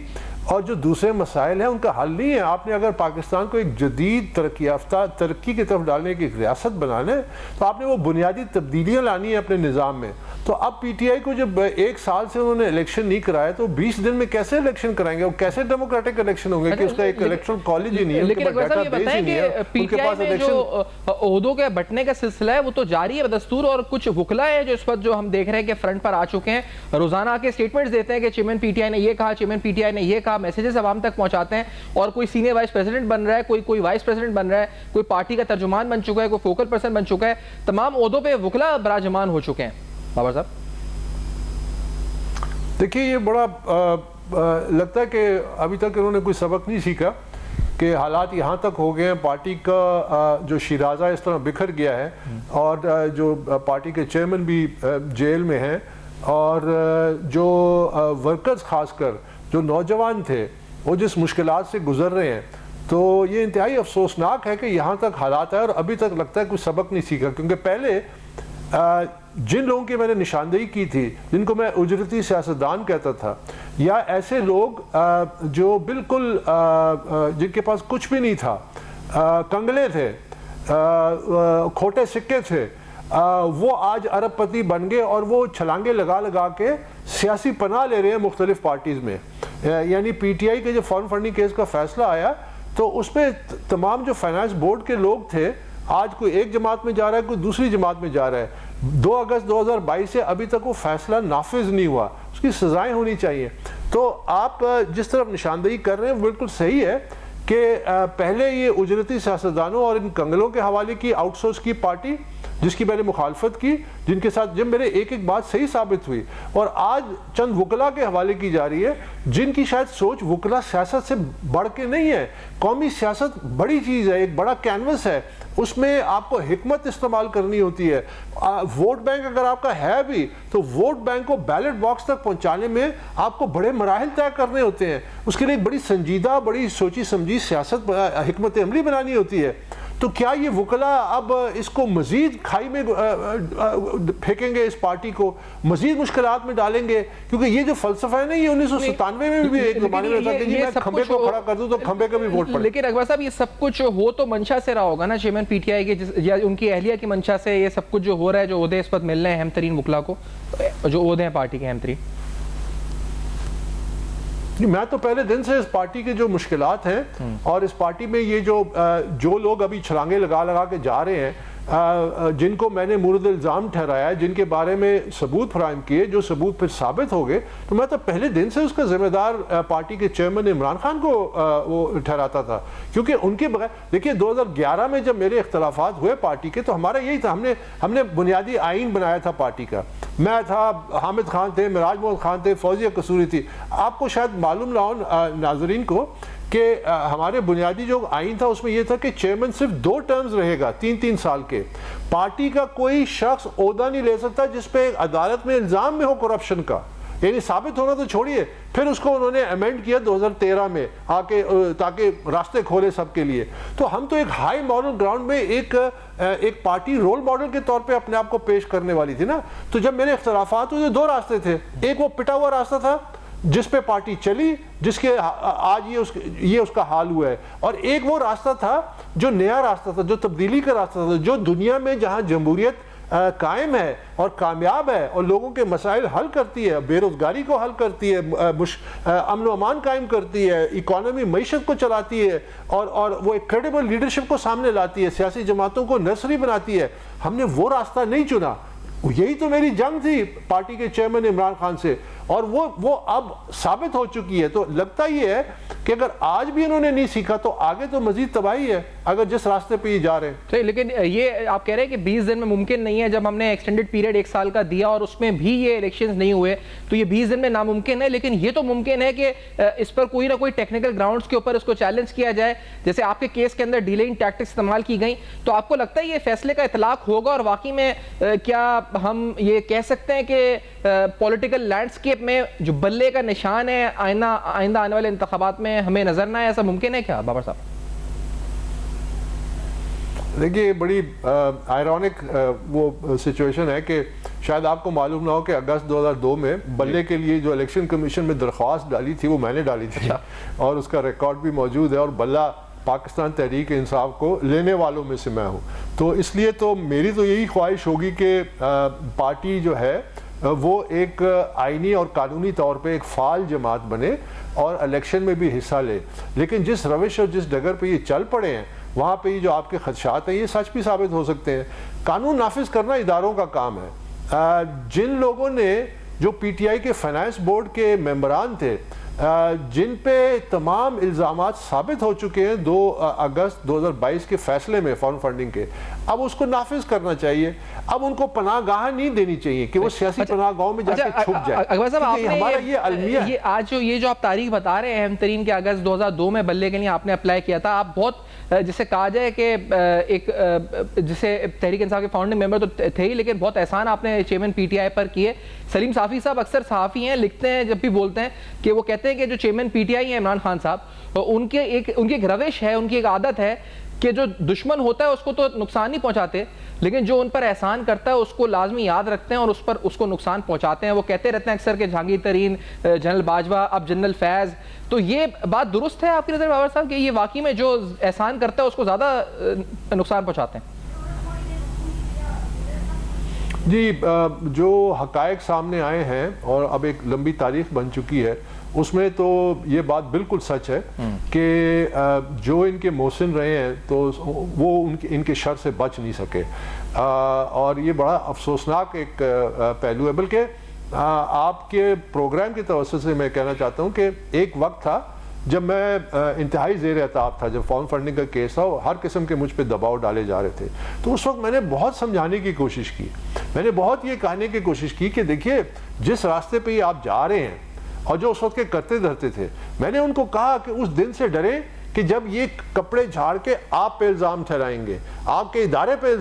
اور جو دوسرے مسائل ہیں ان کا حل نہیں ہے. آپ نے اگر پاکستان کو ایک جدید ترقی یافتہ ترقی کی طرف ڈالنے کی ایک ریاست بنانا ہے تو آپ نے وہ بنیادی تبدیلیاں لانی ہیں اپنے نظام میں. تو اب PTI کو جب 1 سال سے انہوں نے الیکشن نہیں کرایا تو 20 دن میں کیسے الیکشن کرائیں گے؟ وہ کیسے ڈیموکریٹک الیکشن ہوں گے کہ اس کا ایک الیکشن کالج ہی نہیں ہے، ان کے پاس ڈیٹا بیس ہی نہیں ہے، ان کے پاس الیکشن. جو عہدوں کے بٹنے کا سلسلہ ہے وہ تو جاری ہے بدستور، اور کچھ وکلا ہے جو اس وقت جو ہم دیکھ رہے ہیں کہ فرنٹ پر آ چکے ہیں، روزانہ آ کے اسٹیٹمنٹس دیتے ہیں کہ چیئرمین PTI نے یہ کہا، چیئرمین PTI نے یہ کہا. کا میسیجز عوام تک پہنچاتے ہیں, اور کوئی سینئر وائس پریزیڈنٹ بن رہا ہے, کوئی وائس پریزیڈنٹ بن رہا ہے, کوئی پارٹی کا ترجمان بن چکا ہے, کوئی فوکل پرسن بن چکا ہے, تمام عہدوں پہ وکلا براجمان ہو چکے ہیں. بابر صاحب دیکھیے یہ بڑا لگتا ہے کہ ابھی تک انہوں نے کوئی سبق نہیں سیکھا کہ حالات یہاں تک ہو گئے ہیں, پارٹی کا جو شیرازہ اس طرح بکھر گیا ہے, اور جو پارٹی کے چیئرمین بھی جیل میں ہیں, اور جو ورکرز خاص کر جو نوجوان تھے وہ جس مشکلات سے گزر رہے ہیں, تو یہ انتہائی افسوسناک ہے کہ یہاں تک حالات ہے, اور ابھی تک لگتا ہے کوئی سبق نہیں سیکھا. کیونکہ پہلے جن لوگوں کی میں نے نشاندہی کی تھی, جن کو میں اجرتی سیاستدان کہتا تھا, یا ایسے لوگ جو بالکل جن کے پاس کچھ بھی نہیں تھا, کنگلے تھے, کھوٹے سکے تھے, وہ آج ارب پتی بن گئے, اور وہ چھلانگے لگا لگا کے سیاسی پناہ لے رہے ہیں مختلف پارٹیز میں. یعنی پی ٹی آئی کے جو فارم فنڈنگ کیس کا فیصلہ آیا, تو اس میں تمام جو فائنانس بورڈ کے لوگ تھے, آج کوئی ایک جماعت میں جا رہا ہے, کوئی دوسری جماعت میں جا رہا ہے. 2 اگست 2022 سے ابھی تک وہ فیصلہ نافذ نہیں ہوا, اس کی سزائیں ہونی چاہیے. تو آپ جس طرف نشاندہی کر رہے ہیں بالکل صحیح ہے کہ پہلے یہ اجرتی سیاستدانوں اور ان کنگلوں کے حوالے کی آؤٹ سورس کی پارٹی, جس کی میں نے مخالفت کی, جن کے ساتھ جب میرے ایک بات صحیح ثابت ہوئی, اور آج چند وکلا کے حوالے کی جا رہی ہے جن کی شاید سوچ وکلا سیاست سے بڑھ کے نہیں ہے. قومی سیاست بڑی چیز ہے, ایک بڑا کینوس ہے, اس میں آپ کو حکمت استعمال کرنی ہوتی ہے. ووٹ بینک اگر آپ کا ہے بھی, تو ووٹ بینک کو بیلٹ باکس تک پہنچانے میں آپ کو بڑے مراحل طے کرنے ہوتے ہیں. اس کے لیے بڑی سنجیدہ, بڑی سوچی سمجھی سیاست, حکمت عملی بنانی ہوتی ہے. تو کیا یہ وکلا اب اس کو مزید کھائی میں پھینکیں گے, اس پارٹی کو مزید مشکلات میں ڈالیں گے؟ کیونکہ یہ جو فلسفہ ہے نا, یہ 1997 میں بھی ایک زمانے میں تھا کہ جی میں کھمبے کو کھڑا کر دوں تو کھمبے کا بھی ووٹ پڑے. لیکن اکبر صاحب یہ سب کچھ ہو تو منشا سے رہا ہوگا نا, چیئرمین پی ٹی آئی کے یا ان کی اہلیہ کی منشا سے یہ سب کچھ جو ہو رہا ہے, جو عہدے اس وقت مل رہے ہیں اہم ترین وکلا کو, جو عہدے ہیں پارٹی کے اہم ترین. میں تو پہلے دن سے اس پارٹی کے جو مشکلات ہیں, اور اس پارٹی میں یہ جو لوگ ابھی چھلانگے لگا لگا کے جا رہے ہیں, جن کو میں نے مورد الزام ٹھہرایا, جن کے بارے میں ثبوت فراہم کیے, جو ثبوت پھر ثابت ہو گئے, تو میں تو پہلے دن سے اس کا ذمہ دار پارٹی کے چیئرمین عمران خان کو وہ ٹھہراتا تھا. کیونکہ ان کے بغیر دیکھیے 2011 میں جب میرے اختلافات ہوئے پارٹی کے, تو ہمارا یہی تھا, ہم نے بنیادی آئین بنایا تھا پارٹی کا. میں تھا, حامد خان تھے, معراج محمد خان تھے, فوزیہ قصوری تھی. آپ کو شاید معلوم نہ ہو ناظرین کو کہ ہمارے بنیادی جو آئین تھا اس میں یہ تھا کہ چیئرمین صرف 2 ٹرمز رہے گا, 3 سال کے. پارٹی کا کوئی شخص عہدہ نہیں لے سکتا جس پہ عدالت میں الزام میں ہو کرپشن کا, یعنی ثابت ہونا تو چھوڑیے. پھر اس کو انہوں نے امینڈ کیا 2013 میں آ کے, تاکہ راستے کھولے سب کے لیے. تو ہم تو ایک ہائی ماڈل گراؤنڈ میں ایک پارٹی رول ماڈل کے طور پہ اپنے آپ کو پیش کرنے والی تھی نا. تو جب میرے اختلافات ہوئے 2 راستے تھے, ایک وہ پٹا ہوا راستہ تھا جس پہ پارٹی چلی, جس کے آج یہ اس کا حال ہوا ہے, اور ایک وہ راستہ تھا جو نیا راستہ تھا, جو تبدیلی کا راستہ تھا, جو دنیا میں جہاں جمہوریت قائم ہے اور کامیاب ہے اور لوگوں کے مسائل حل کرتی ہے, بے روزگاری کو حل کرتی ہے, امن و امان قائم کرتی ہے, اکانومی معیشت کو چلاتی ہے, اور وہ ایک کریڈیبل لیڈرشپ کو سامنے لاتی ہے, سیاسی جماعتوں کو نرسری بناتی ہے. ہم نے وہ راستہ نہیں چنا. یہی تو میری جنگ تھی پارٹی کے چیئرمین عمران خان سے, اور وہ اب ثابت ہو چکی ہے. تو لگتا یہ ہے کہ اگر آج بھی انہوں نے نہیں سیکھا تو آگے تو مزید تباہی ہے, اگر جس راستے پہ یہ جا رہے ہیں. صحیح, لیکن یہ آپ کہہ رہے ہیں کہ 20 دن میں ممکن نہیں ہے. جب ہم نے ایکسٹینڈڈ پیریڈ 1 سال کا دیا اور اس میں بھی یہ الیکشنز نہیں ہوئے, تو یہ 20 دن میں ناممکن ہے. لیکن یہ تو ممکن ہے کہ اس پر کوئی نہ کوئی ٹیکنیکل گراؤنڈز کے اوپر اس کو چیلنج کیا جائے, جیسے آپ کے کیس کے اندر ڈیلیئنگ ٹیکٹکس استعمال کی گئیں. تو آپ کو لگتا ہے یہ فیصلے کا اطلاق ہوگا, اور واقعی میں کیا ہم یہ کہہ سکتے ہیں کہ پولیٹیکل لینڈسکیپ میں جو بلے کا نشان ہے آئندہ آنے والے انتخابات میں ہمیں نظر نہ آئے, ایسا ممکن ہے کیا بابر صاحب؟ دیکھیے بڑی آئرونک وہ سچویشن ہے کہ شاید آپ کو معلوم نہ ہو کہ اگست 2002 میں بلے کے لیے جو الیکشن کمیشن میں درخواست ڈالی تھی وہ میں نے ڈالی تھی, اور اس کا ریکارڈ بھی موجود ہے, اور بلہ پاکستان تحریک انصاف کو لینے والوں میں سے میں ہوں. تو اس لیے تو میری تو یہی خواہش ہوگی کہ پارٹی جو ہے وہ ایک آئینی اور قانونی طور پہ ایک فعال جماعت بنے اور الیکشن میں بھی حصہ لے. لیکن جس روش اور جس ڈگر پہ یہ چل پڑے ہیں, وہاں پہ یہ جو آپ کے خدشات ہیں یہ سچ بھی ثابت ہو سکتے ہیں. قانون نافذ کرنا اداروں کا کام ہے. جن لوگوں نے جو پی ٹی آئی کے فائنانس بورڈ کے ممبران تھے, جن پہ تمام الزامات ثابت ہو چکے ہیں 2 اگست 2022 کے فیصلے میں فارن فنڈنگ کے، اب اس کو نافذ کرنا چاہیے. اب ان کو پناہ گاہ نہیں دینی چاہیے کہ وہ سیاسی پناہ گاہوں میں جا کے چھپ جائے. اکبر صاحب آپ ہمارا یہ المیہ ہے. آج یہ جو آپ تاریخ بتا رہے ہیں اہم ترین کہ اگست 2002 میں بلے کے لیے آپ نے اپلائی کیا تھا، آپ بہت جسے کہا جائے کہ ایک جسے تحریک انصاف کے فاؤنڈنگ ممبر تو تھے ہی، لیکن بہت احسان آپ نے چیئرمین پی ٹی آئی پر کیے. سلیم صافی صاحب اکثر صحافی ہیں، لکھتے ہیں جب بھی بولتے ہیں کہ وہ کہتے ہیں کہ جو چیئرمین پی ٹی آئی ہیں عمران خان صاحب، ان کی ایک روش ہے، ان کی ایک عادت ہے کہ جو دشمن ہوتا ہے اس کو تو نقصان نہیں پہنچاتے، لیکن جو ان پر احسان کرتا ہے اس کو لازمی یاد رکھتے ہیں اور اس کو نقصان پہنچاتے ہیں. وہ کہتے رہتے ہیں اکثر کہ جہانگیر ترین، جنرل باجوہ، اب جنرل فیض. تو یہ بات درست ہے آپ کی نظر بابر صاحب کہ یہ واقعی میں جو احسان کرتا ہے اس کو زیادہ نقصان پہنچاتے ہیں؟ جی، جو حقائق سامنے آئے ہیں اور اب ایک لمبی تاریخ بن چکی ہے، اس میں تو یہ بات بالکل سچ ہے کہ جو ان کے محسن رہے ہیں تو وہ ان کے شر سے بچ نہیں سکے، اور یہ بڑا افسوسناک ایک پہلو ہے. بلکہ آپ کے پروگرام کی توسط سے میں کہنا چاہتا ہوں کہ ایک وقت تھا جب میں انتہائی زیر اعتاب تھا، جب فارن فنڈنگ کا کیس تھا، ہر قسم کے مجھ پہ دباؤ ڈالے جا رہے تھے. تو اس وقت میں نے بہت سمجھانے کی کوشش کی، میں نے بہت یہ کہنے کی کوشش کی کہ دیکھیے جس راستے پہ یہ آپ جا رہے ہیں اور جو اس وقت کے کرتے دھرتے تھے، میں نے ان کو کہا کہ اس دن سے ڈریں کہ جب یہ کپڑے جھاڑ کے آپ پہ الزام ٹھہرائیں گے، آپ کے ادارے پہ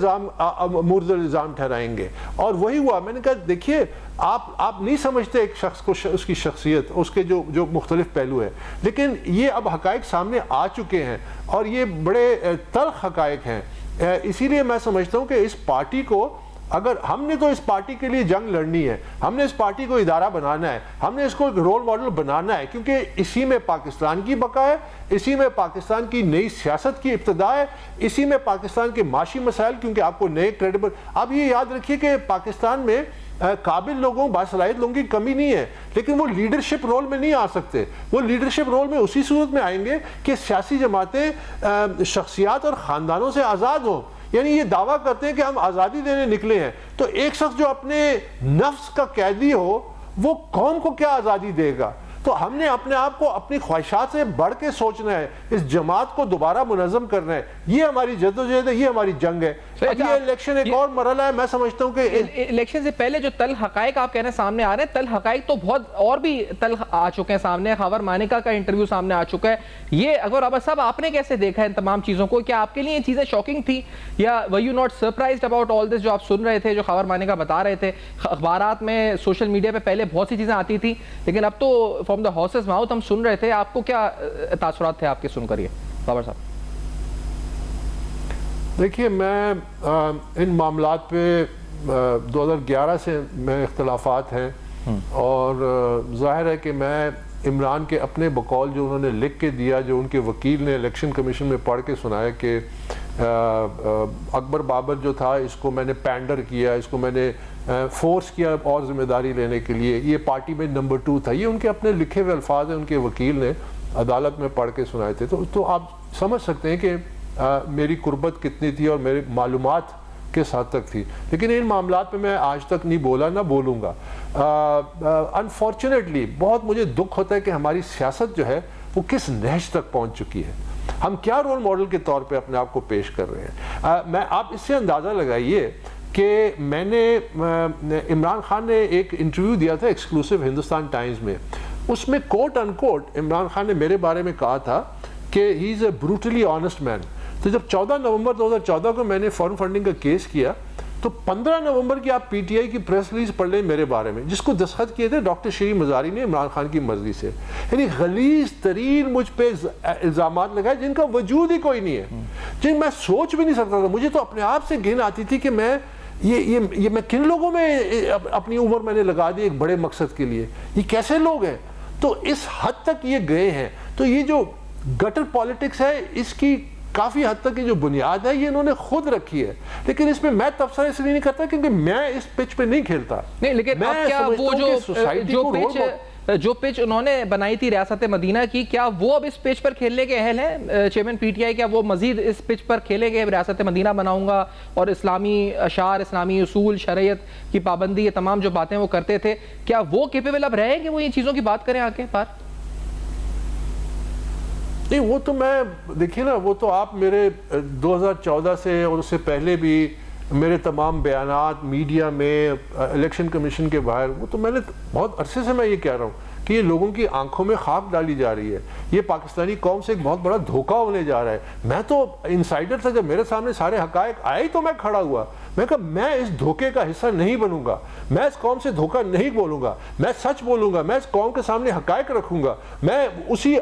مورد الزام ٹھہرائیں گے. اور وہی ہوا. میں نے کہا دیکھیے آپ نہیں سمجھتے ایک شخص کو اس کی شخصیت، اس کے جو مختلف پہلو ہے، لیکن یہ اب حقائق سامنے آ چکے ہیں اور یہ بڑے تلخ حقائق ہیں. اسی لیے میں سمجھتا ہوں کہ اس پارٹی کو، اگر ہم نے تو اس پارٹی کے لیے جنگ لڑنی ہے، ہم نے اس پارٹی کو ادارہ بنانا ہے، ہم نے اس کو ایک رول ماڈل بنانا ہے، کیونکہ اسی میں پاکستان کی بقا ہے، اسی میں پاکستان کی نئی سیاست کی ابتدا ہے، اسی میں پاکستان کے معاشی مسائل، کیونکہ آپ کو نئے کریڈیبل. اب یہ یاد رکھیے کہ پاکستان میں قابل لوگوں، باصلاحیت لوگوں کی کمی نہیں ہے، لیکن وہ لیڈرشپ رول میں نہیں آ سکتے. وہ لیڈرشپ رول میں اسی صورت میں آئیں گے کہ سیاسی جماعتیں شخصیات اور خاندانوں سے آزاد ہوں. یعنی یہ دعویٰ کرتے ہیں کہ ہم آزادی دینے نکلے ہیں، تو ایک شخص جو اپنے نفس کا قیدی ہو وہ قوم کو کیا آزادی دے گا؟ تو ہم نے اپنے آپ کو اپنی خواہشات سے بڑھ کے سوچنا ہے، اس جماعت کو دوبارہ منظم کرنا ہے. یہ ہماری جدوجہد ہے، یہ ہماری جنگ ہے. اب یہ الیکشن ایک اور مرحلہ ہے. میں سمجھتا ہوں کہ الیکشن سے پہلے جو تل حقائق آپ کہنے سامنے آ رہے ہیں، تل حقائق تو بہت اور بھی تل آ چکے ہیں سامنے. خاور مانیکا کا انٹرویو سامنے آ چکا ہے. یہ اکبر بابر صاحب آپ نے کیسے دیکھا ہے ان تمام چیزوں کو؟ کیا آپ کے لیے یہ چیزیں شاکنگ تھی یا were you not surprised about all this جو آپ سن رہے تھے، جو خاور مانیکا بتا رہے تھے؟ اخبارات میں، سوشل میڈیا پہ پہلے بہت سی چیزیں آتی تھیں، لیکن اب تو فرام دا ہارسز ماؤتھ ہم سن رہے تھے. آپ کو کیا تاثرات تھے آپ کے سن کر یہ بابر صاحب؟ دیکھیے، میں ان معاملات پہ 2011 سے میں اختلافات ہیں، اور ظاہر ہے کہ میں عمران کے اپنے بقول جو انہوں نے لکھ کے دیا، جو ان کے وکیل نے الیکشن کمیشن میں پڑھ کے سنایا کہ اکبر بابر جو تھا اس کو میں نے پینڈر کیا، اس کو میں نے فورس کیا اور ذمہ داری لینے کے لیے، یہ پارٹی میں نمبر 2 تھا. یہ ان کے اپنے لکھے ہوئے الفاظ ہیں، ان کے وکیل نے عدالت میں پڑھ کے سنائے تھے. تو آپ سمجھ سکتے ہیں کہ میری قربت کتنی تھی اور میری معلومات کس حد تک تھی. لیکن ان معاملات پہ میں آج تک نہیں بولا، نہ بولوں گا. انفارچونیٹلی بہت مجھے دکھ ہوتا ہے کہ ہماری سیاست جو ہے وہ کس نہج تک پہنچ چکی ہے. ہم کیا رول ماڈل کے طور پہ اپنے آپ کو پیش کر رہے ہیں؟ آپ اس سے اندازہ لگائیے کہ میں نے عمران خان نے ایک انٹرویو دیا تھا ایکسکلوسیو ہندوستان ٹائمز میں. اس میں کوٹ ان کوٹ عمران خان نے میرے بارے میں کہا تھا کہ ہی از اے بروٹلی آنیسٹ مین. تو جب 14 نومبر 2014 کو میں نے فارن فنڈنگ کا کیس کیا تو 15 نومبر کی آپ پی ٹی آئی کی پریس ریلیز پڑھ لیں میرے بارے میں، جس کو دستخط کیے تھے ڈاکٹر شری مزاری نے عمران خان کی مرضی سے. یعنی غلیظ ترین مجھ پہ الزامات لگائے جن کا وجود ہی کوئی نہیں ہے، جن میں سوچ بھی نہیں سکتا تھا. مجھے تو اپنے آپ سے گھن آتی تھی کہ میں یہ میں کن لوگوں میں اپنی عمر میں نے لگا دی ایک بڑے مقصد کے لیے. یہ کیسے لوگ ہیں؟ تو اس حد تک یہ گئے ہیں. تو یہ جو گٹر پالیٹکس ہے، اس کی کافی حد تک یہ جو بنیاد ہے یہ انہوں نے خود رکھی ہے. لیکن اس پہ میں تبصرہ اس لیے نہیں کرتا کیونکہ میں اس پچ پہ نہیں کھیلتا. نہیں، لیکن اب کیا وہ جو پچ انہوں نے بنائی تھی ریاست مدینہ کی، کیا وہ اب اس پچ پر کھیلنے کے اہل ہیں چیئرمین پی ٹی آئی؟ کیا وہ مزید اس پچ پر کھیلیں گے؟ ریاست مدینہ بناؤں گا اور اسلامی اشعار، اسلامی اصول، شرعیت کی پابندی، یہ تمام جو باتیں وہ کرتے تھے، کیا وہ کیپیبل اب رہیں گے وہ ان چیزوں کی بات کریں آ کے پار؟ نہیں وہ تو میں دیکھیے نا، وہ تو آپ میرے 2014 سے اور اس سے پہلے بھی میرے تمام بیانات میڈیا میں، الیکشن کمیشن کے باہر، وہ تو میں نے بہت عرصے سے میں یہ کہہ رہا ہوں کہ یہ لوگوں کی آنکھوں میں خاک ڈالی جا رہی ہے، یہ پاکستانی قوم سے ایک بہت بڑا دھوکہ ہونے جا رہا ہے۔ میں تو انسائیڈر تھا، جب میرے سامنے سارے حقائق آئے تو میں کھڑا ہوا، میں کہا میں اس دھوکے کا حصہ نہیں بنوں گا، میں اس قوم سے دھوکہ نہیں بولوں گا، میں سچ بولوں گا، میں اس قوم کے سامنے حقائق رکھوں گا۔ میں اسی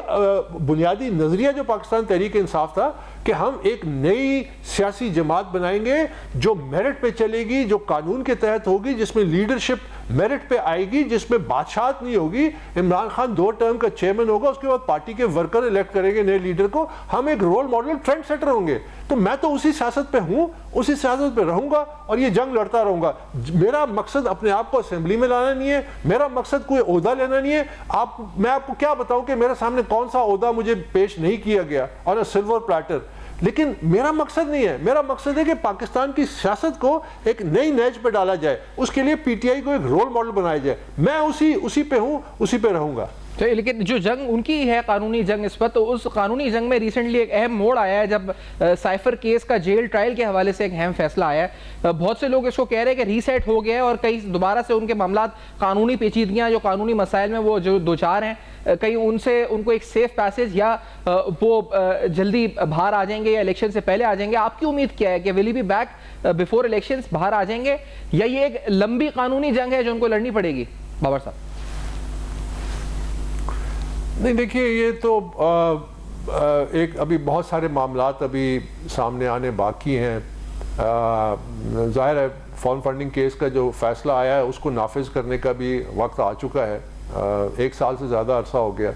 بنیادی نظریہ جو پاکستان تحریک انصاف تھا کہ ہم ایک نئی سیاسی جماعت بنائیں گے جو میرٹ پہ چلے گی، جو قانون کے تحت ہوگی، جس میں لیڈرشپ میرٹ پہ آئے گی، جس میں بادشاہت نہیں ہوگی، عمران خان 2 ٹرم کا چیئرمین ہوگا، اس کے بعد پارٹی کے ورکر الیکٹ کریں گے نئے لیڈر کو، ہم ایک رول ماڈل ٹرینڈ سیٹر ہوں گے۔ تو میں تو اسی سیاست پہ ہوں، اسی سیاست پہ رہوں گا اور یہ جنگ لڑتا رہوں گا۔ میرا مقصد اپنے آپ کو اسمبلی میں لانا نہیں ہے، میرا مقصد کوئی عہدہ لینا نہیں ہے۔ میں آپ کو کیا بتاؤں کہ میرے سامنے کون سا عہدہ مجھے پیش نہیں کیا گیا اور سلور پلیٹر، لیکن میرا مقصد نہیں ہے۔ میرا مقصد ہے کہ پاکستان کی سیاست کو ایک نئی نیج پہ ڈالا جائے، اس کے لیے پی ٹی آئی کو ایک رول ماڈل بنایا جائے۔ میں اسی پہ ہوں، اسی پہ رہوں گا۔ لیکن جو جنگ ان کی ہے قانونی جنگ اس وقت، اس قانونی جنگ میں ریسنٹلی ایک اہم موڑ آیا ہے جب سائفر کیس کا جیل ٹرائل کے حوالے سے ایک اہم فیصلہ آیا ہے۔ بہت سے لوگ اس کو کہہ رہے ہیں کہ ریسیٹ ہو گیا ہے اور کئی دوبارہ سے ان کے معاملات قانونی پیچیدگیاں جو قانونی مسائل میں وہ جو دوچار ہیں، کہیں ان کو ایک سیف پیسج یا وہ جلدی باہر آ جائیں گے یا الیکشن سے پہلے آ جائیں گے۔ آپ کی امید کیا ہے کہ will he be back before elections, باہر آ جائیں گے یا یہ ایک لمبی قانونی جنگ ہے جو ان کو لڑنی پڑے گی؟ بابر صاحب نہیں دیکھیے، یہ تو ایک ابھی بہت سارے معاملات ابھی سامنے آنے باقی ہیں۔ ظاہر ہے فارم فنڈنگ کیس کا جو فیصلہ آیا ہے اس کو نافذ کرنے کا بھی وقت آ چکا ہے، 1 سال سے زیادہ عرصہ ہو گیا،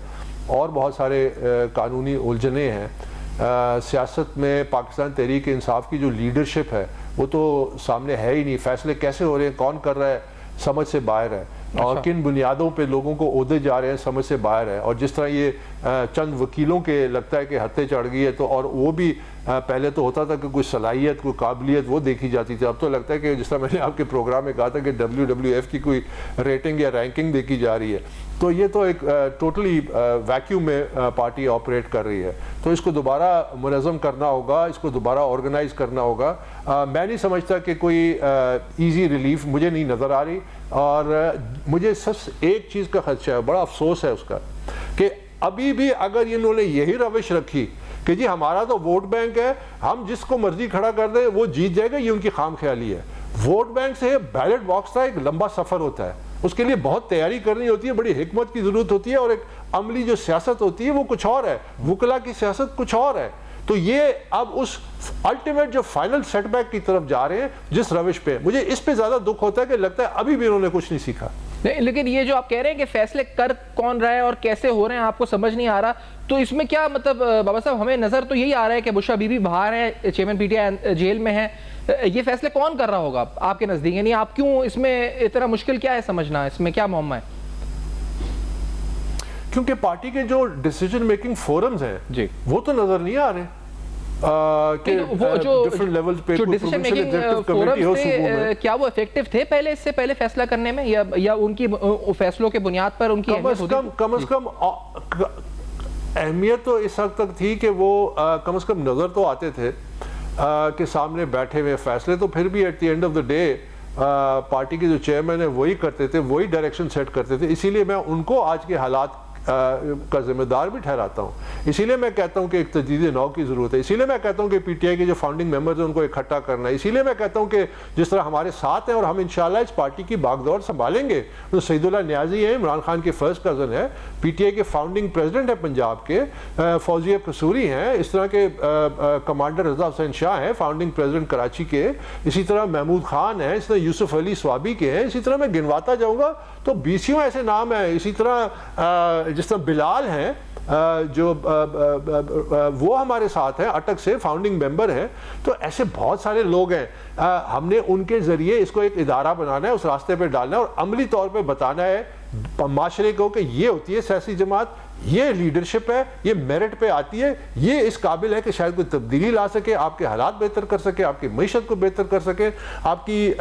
اور بہت سارے قانونی الجھنیں ہیں۔ سیاست میں پاکستان تحریک انصاف کی جو لیڈرشپ ہے وہ تو سامنے ہے ہی نہیں، فیصلے کیسے ہو رہے ہیں، کون کر رہا ہے، سمجھ سے باہر ہے، اور کن بنیادوں پہ لوگوں کو عہدے جا رہے ہیں سمجھ سے باہر ہے۔ اور جس طرح یہ چند وکیلوں کے لگتا ہے کہ ہتھے چڑھ گئی ہے، تو اور وہ بھی پہلے تو ہوتا تھا کہ کوئی صلاحیت، کوئی قابلیت وہ دیکھی جاتی تھی، اب تو لگتا ہے کہ جس طرح میں نے آپ کے پروگرام میں کہا تھا کہ WWF کی کوئی ریٹنگ یا رینکنگ دیکھی جا رہی ہے۔ تو یہ تو ایک ٹوٹلی ویکیوم میں پارٹی آپریٹ کر رہی ہے، تو اس کو دوبارا منظم کرنا ہوگا، اس کو دوبارہ آرگنائز کرنا ہوگا۔ میں نہیں سمجھتا کہ کوئی ایزی ریلیف مجھے نہیں نظر آ رہی، اور مجھے صرف ایک چیز کا خدشہ ہے، بڑا افسوس ہے اس کا، کہ ابھی بھی اگر انہوں نے یہی روش رکھی کہ جی ہمارا تو ووٹ بینک ہے، ہم جس کو مرضی کھڑا کر دیں وہ جیت جائے گا، یہ ان کی خام خیالی ہے۔ ووٹ بینک سے بیلٹ باکس کا ایک لمبا سفر ہوتا ہے، اس کے لیے بہت تیاری کرنی ہوتی ہے، بڑی حکمت کی ضرورت ہوتی ہے، اور ایک عملی جو سیاست ہوتی ہے وہ کچھ اور ہے، وکلا کی سیاست کچھ اور ہے۔ تو یہ اب اس الٹیمیٹ جو فائنل سیٹ بیک کی طرف جا رہے ہیں جس روش پہ، مجھے اس پہ زیادہ دکھ ہوتا ہے کہ لگتا ہے ابھی بھی انہوں نے کچھ نہیں سیکھا۔ لیکن یہ جو آپ کہہ رہے ہیں کہ فیصلے کر کون رہا ہے اور کیسے ہو رہے ہیں آپ کو سمجھ نہیں آ رہا، تو اس میں کیا مطلب بابا صاحب ہمیں نظر تو یہی آ رہا ہے کہ بشرا بی بی باہر ہے، چیئرمین پی ٹی آئی جیل میں ہے، یہ فیصلے کون کر رہا ہوگا آپ کے نزدیک؟ یعنی آپ کیوں اس میں اتنا مشکل کیا ہے سمجھنا، اس میں کیا معمہ ہے؟ کیونکہ پارٹی کے جو ڈیسیجن میکنگ فورمز ہیں جی وہ تو نظر نہیں آ رہے، جو ڈیسیشن میکنگ فورمز تھے کیا وہ افیکٹو تھے پہلے، اس سے پہلے فیصلہ کرنے میں، یا ان کی فیصلوں کے بنیاد پر ان کی کم از کم اہمیت تو اس حد تک تھی کہ وہ کم از کم نظر تو آتے تھے کہ سامنے بیٹھے ہوئے فیصلے تو پھر بھی at the end of the day party کے جو چیئرمین ہیں وہی کرتے تھے، وہی ڈائریکشن سیٹ کرتے تھے۔ اسی لیے میں ان کو آج کے حالات کا ذمہ دار بھی ٹھہراتا ہوں، اسی لیے میں کہتا ہوں کہ ایک تجدید نو کی ضرورت ہے، اسی لیے میں کہتا ہوں کہ پی ٹی آئی کے جو فاؤنڈنگ ممبرز ہیں ان کو اکٹھا کرنا ہے، اسی لیے میں کہتا ہوں کہ جس طرح ہمارے ساتھ ہیں اور ہم انشاءاللہ اس پارٹی کی باغ دور سنبھالیں گے۔ تو سعید اللہ نیازی ہیں، عمران خان کے فرسٹ کزن ہے، پی ٹی آئی کے فاؤنڈنگ پریزیڈنٹ ہیں پنجاب کے، فوزیہ قصوری ہیں، اس طرح کے کمانڈر رضا حسین شاہ ہیں فاؤنڈنگ پریزیڈنٹ کراچی کے، اسی طرح محمود خان ہیں، اس طرح یوسف علی سوابی کے ہیں، اسی طرح میں گنواتا جاؤں گا تو 20 ایسے نام ہیں، اسی طرح جس طرح بلال ہیں جو وہ ہمارے ساتھ ہیں اٹک سے فاؤنڈنگ ممبر ہیں۔ تو ایسے بہت سارے لوگ ہیں، ہم نے ان کے ذریعے اس کو ایک ادارہ بنانا ہے، اس راستے پہ ڈالنا ہے اور عملی طور پہ بتانا ہے معاشرے کو کہ یہ ہوتی ہے سیاسی جماعت، یہ لیڈرشپ ہے، یہ میرٹ پہ آتی ہے، یہ اس قابل ہے کہ شاید کوئی تبدیلی لا سکے، آپ کے حالات بہتر کر سکے، آپ کی معیشت کو بہتر کر سکے، آپ کی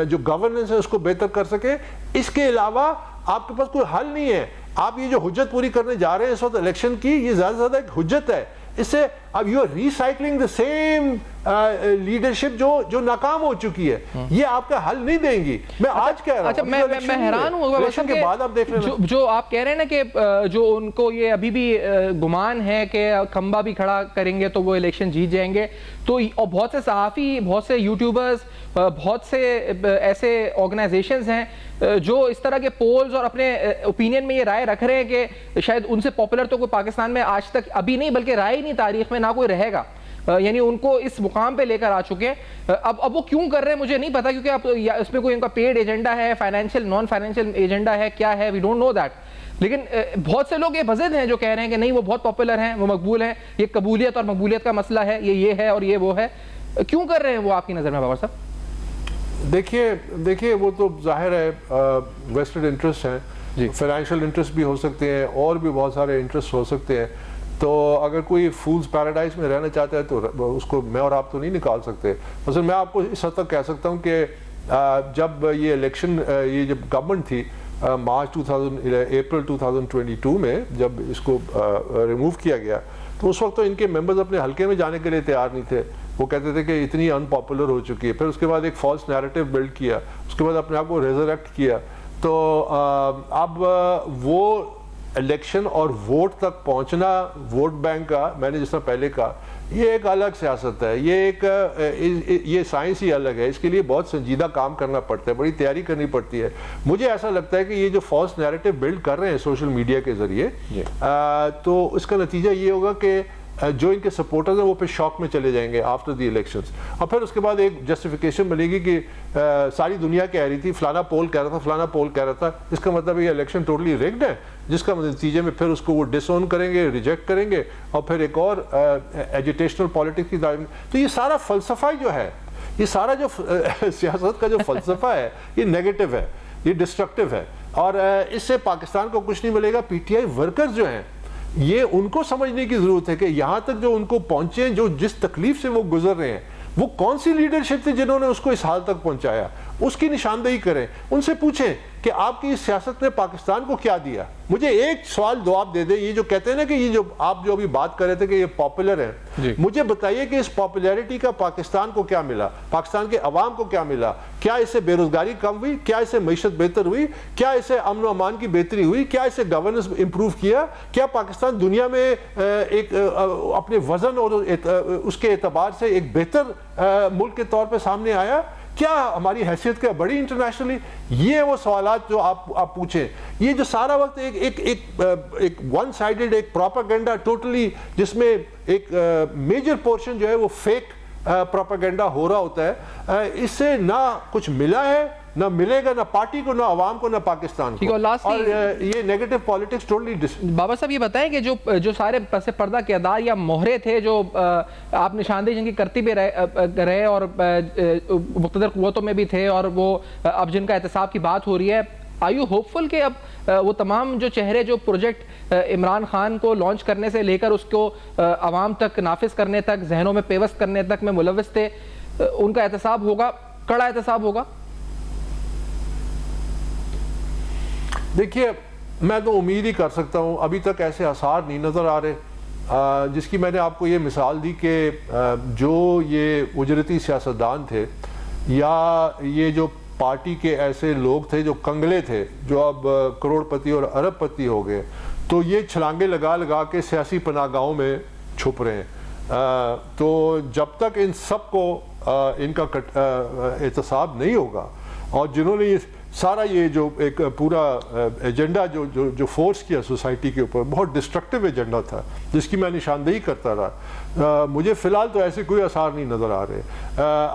جو گورننس ہے اس کو بہتر کر سکے۔ اس کے علاوہ آپ کے پاس کوئی حل نہیں ہے۔ آپ یہ جو حجت پوری کرنے جا رہے ہیں اس وقت الیکشن کی, یہ زیادہ سے زیادہ ایک حجت ہے. اس سے اب you are recycling the same leadership جو ناکام ہو چکی ہے, یہ آپ کا حل نہیں دیں گی. میں آج کہہ رہا ہوں, اچھا میں حیران ہوں الیکشن کے بعد آپ دیکھ لینا جو آپ کہہ رہے ہیں نا کہ جو ان کو یہ ابھی بھی گمان ہے کہ کھمبا بھی کھڑا کریں گے تو وہ الیکشن جیت جائیں گے, تو اور بہت سے صحافی, بہت سے یوٹیوبرز, بہت سے ایسے آرگنائزیشنز ہیں جو اس طرح کے پولز اور اپنے اوپینین میں یہ رائے رکھ رہے ہیں کہ شاید ان سے پاپولر تو کوئی پاکستان میں آج تک ابھی نہیں بلکہ رائے ہی نہیں تاریخ میں نہ کوئی رہے گا, یعنی ان کو اس مقام پہ لے کر آ چکے ہیں. اب وہ کیوں کر رہے ہیں مجھے نہیں پتا, کیونکہ اب اس میں کوئی ان کا پیڈ ایجنڈا ہے, فائنینشیل نان فائنینشیل ایجنڈا ہے, کیا ہے, وی ڈونٹ نو دیٹ. لیکن بہت سے لوگ یہ بزد ہیں جو کہہ رہے ہیں کہ نہیں وہ بہت پاپولر ہیں, وہ مقبول ہیں, یہ قبولیت اور مقبولیت کا مسئلہ ہے, یہ ہے اور یہ وہ ہے. کیوں کر رہے ہیں وہ آپ کی نظر میں بابر صاحب؟ دیکھیے وہ تو ظاہر ہے ویسٹڈ انٹرسٹ ہیں, فائنینشیل انٹرسٹ بھی ہو سکتے ہیں اور بھی بہت سارے انٹرسٹ ہو سکتے ہیں. تو اگر کوئی فولز پیراڈائز میں رہنا چاہتا ہے تو اس کو میں اور آپ تو نہیں نکال سکتے. مثلا میں آپ کو اس حد تک کہہ سکتا ہوں کہ جب یہ الیکشن, یہ جب گورنمنٹ تھی مارچ اپریل 2022 میں جب اس کو ریموو کیا گیا, تو اس وقت تو ان کے ممبرز اپنے حلقے میں جانے کے لیے تیار نہیں تھے. وہ کہتے تھے کہ اتنی ان پاپولر ہو چکی ہے. پھر اس کے بعد ایک فالس نیریٹو بلڈ کیا, اس کے بعد اپنے آپ کو ریزریکٹ کیا. تو اب وہ الیکشن اور ووٹ تک پہنچنا, ووٹ بینک کا, میں نے جس طرح پہلے کہا, یہ ایک الگ سیاست ہے, یہ سائنس ہی الگ ہے. اس کے لیے بہت سنجیدہ کام کرنا پڑتا ہے, بڑی تیاری کرنی پڑتی ہے. مجھے ایسا لگتا ہے کہ یہ جو فالس نیریٹو بلڈ کر رہے ہیں سوشل میڈیا کے ذریعے, تو اس کا نتیجہ یہ ہوگا کہ جو ان کے سپورٹرز ہیں وہ پھر شاک میں چلے جائیں گے آفٹر دی الیکشنز, اور پھر اس کے بعد ایک جسٹیفیکیشن بنے گی کہ ساری دنیا کہہ رہی تھی, فلانا پول کہہ رہا تھا, فلانا پول کہہ رہا تھا, اس کا مطلب یہ الیکشن ٹوٹلی ریگڈ ہے, جس کا نتیجے میں پھر اس کو وہ ڈس اون کریں گے, ریجیکٹ کریں گے, اور پھر ایک اور ایجیٹیشنل پالیٹکس کی تعلیم. تو یہ سارا فلسفہ جو ہے, یہ سارا جو سیاست کا جو فلسفہ ہے, یہ نیگیٹو ہے, یہ ڈسٹرکٹیو ہے, اور اس سے پاکستان کو کچھ نہیں ملے گا. پی ٹی آئی ورکرز جو ہیں, یہ ان کو سمجھنے کی ضرورت ہے کہ یہاں تک جو ان کو پہنچے, جو جس تکلیف سے وہ گزر رہے ہیں, وہ کون سی لیڈرشپ تھی جنہوں نے اس کو اس حال تک پہنچایا, اس کی نشاندہی کریں. ان سے پوچھیں کہ آپ کی اس سیاست نے پاکستان کو کیا دیا. مجھے ایک سوال جواب دے دیں, یہ جو کہتے ہیں نا کہ یہ جو آپ جو ابھی بات کر رہے تھے کہ یہ پاپولر ہیں, مجھے بتائیے کہ اس پاپولیرٹی کا پاکستان کو کیا ملا, پاکستان کے عوام کو کیا ملا؟ کیا اس سے بے روزگاری کم ہوئی؟ کیا اس سے معیشت بہتر ہوئی؟ کیا اس سے امن و امان کی بہتری ہوئی؟ کیا اس سے گورننس امپروو کیا؟ کیا پاکستان دنیا میں ایک اپنے وزن اور اس کے اعتبار سے ایک بہتر ملک کے طور پہ سامنے آیا؟ کیا ہماری حیثیت کیا بڑی انٹرنیشنلی؟ یہ وہ سوالات جو آپ پوچھیں. یہ جو سارا وقت ایک ون سائیڈڈ ایک پروپیگنڈا ٹوٹلی, جس میں ایک میجر پورشن جو ہے وہ فیک پروپیگنڈا ہو رہا ہوتا ہے, اس سے نہ کچھ ملا ہے, نہ ملے گا, نہ پارٹی کو, نہ عوام کو, نہ پاکستان کو. اور یہ نیگیٹو پالیٹکس ٹوٹلی. بابا صاحب یہ بتائیں کہ جو سارے پس پردہ کردار یا مہرے تھے جو آپ نشاندہی جن کی کرتی بھی رہے اور مقتدر قوتوں میں بھی تھے, اور وہ اب جن کا احتساب کی بات ہو رہی ہے, آر یو ہوپفل کہ اب وہ تمام جو چہرے جو پروجیکٹ عمران خان کو لانچ کرنے سے لے کر اس کو عوام تک نافذ کرنے تک, ذہنوں میں پیوست کرنے تک میں ملوث تھے, ان کا احتساب ہوگا, کڑا احتساب ہوگا؟ دیکھیے میں تو امید ہی کر سکتا ہوں, ابھی تک ایسے آثار نہیں نظر آ رہے, جس کی میں نے آپ کو یہ مثال دی کہ جو یہ اجرتی سیاستدان تھے, یا یہ جو پارٹی کے ایسے لوگ تھے جو کنگلے تھے, جو اب کروڑ پتی اور ارب پتی ہو گئے, تو یہ چھلانگے لگا کے سیاسی پناہ گاہوں میں چھپ رہے ہیں. تو جب تک ان سب کو ان کا احتساب نہیں ہوگا, اور جنہوں نے سارا یہ جو ایک پورا ایجنڈا جو فورس کیا سوسائٹی کے اوپر, بہت ڈسٹرکٹیو ایجنڈا تھا جس کی میں نشاندہی کرتا رہا, مجھے فی الحال تو ایسے کوئی آثار نہیں نظر آ رہے.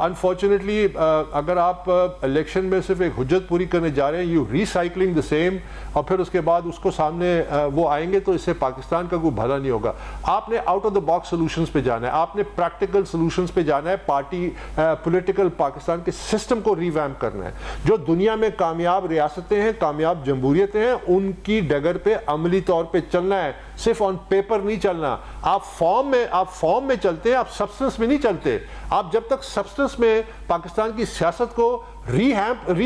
انفارچونیٹلی اگر آپ الیکشن میں صرف ایک حجت پوری کرنے جا رہے ہیں, یو ریسائکلنگ دا سیم, اور پھر اس کے بعد اس کو سامنے وہ آئیں گے, تو اس سے پاکستان کا کوئی بھلا نہیں ہوگا. آپ نے out of the box solutions پہ جانا ہے, آپ نے پریکٹیکل سولوشنز پہ جانا ہے, پارٹی پولیٹیکل پاکستان کے سسٹم کو ریویمپ کرنا ہے. جو دنیا میں کامیاب ریاستیں ہیں, کامیاب جمہوریتیں ہیں, ان کی ڈگر پہ عملی طور پہ چلنا ہے, صرف آن پیپر نہیں چلنا. آپ فارم میں چلتے ہیں, آپ سبسٹنس میں نہیں چلتے. آپ جب تک سبسٹنس میں پاکستان کی سیاست کو ری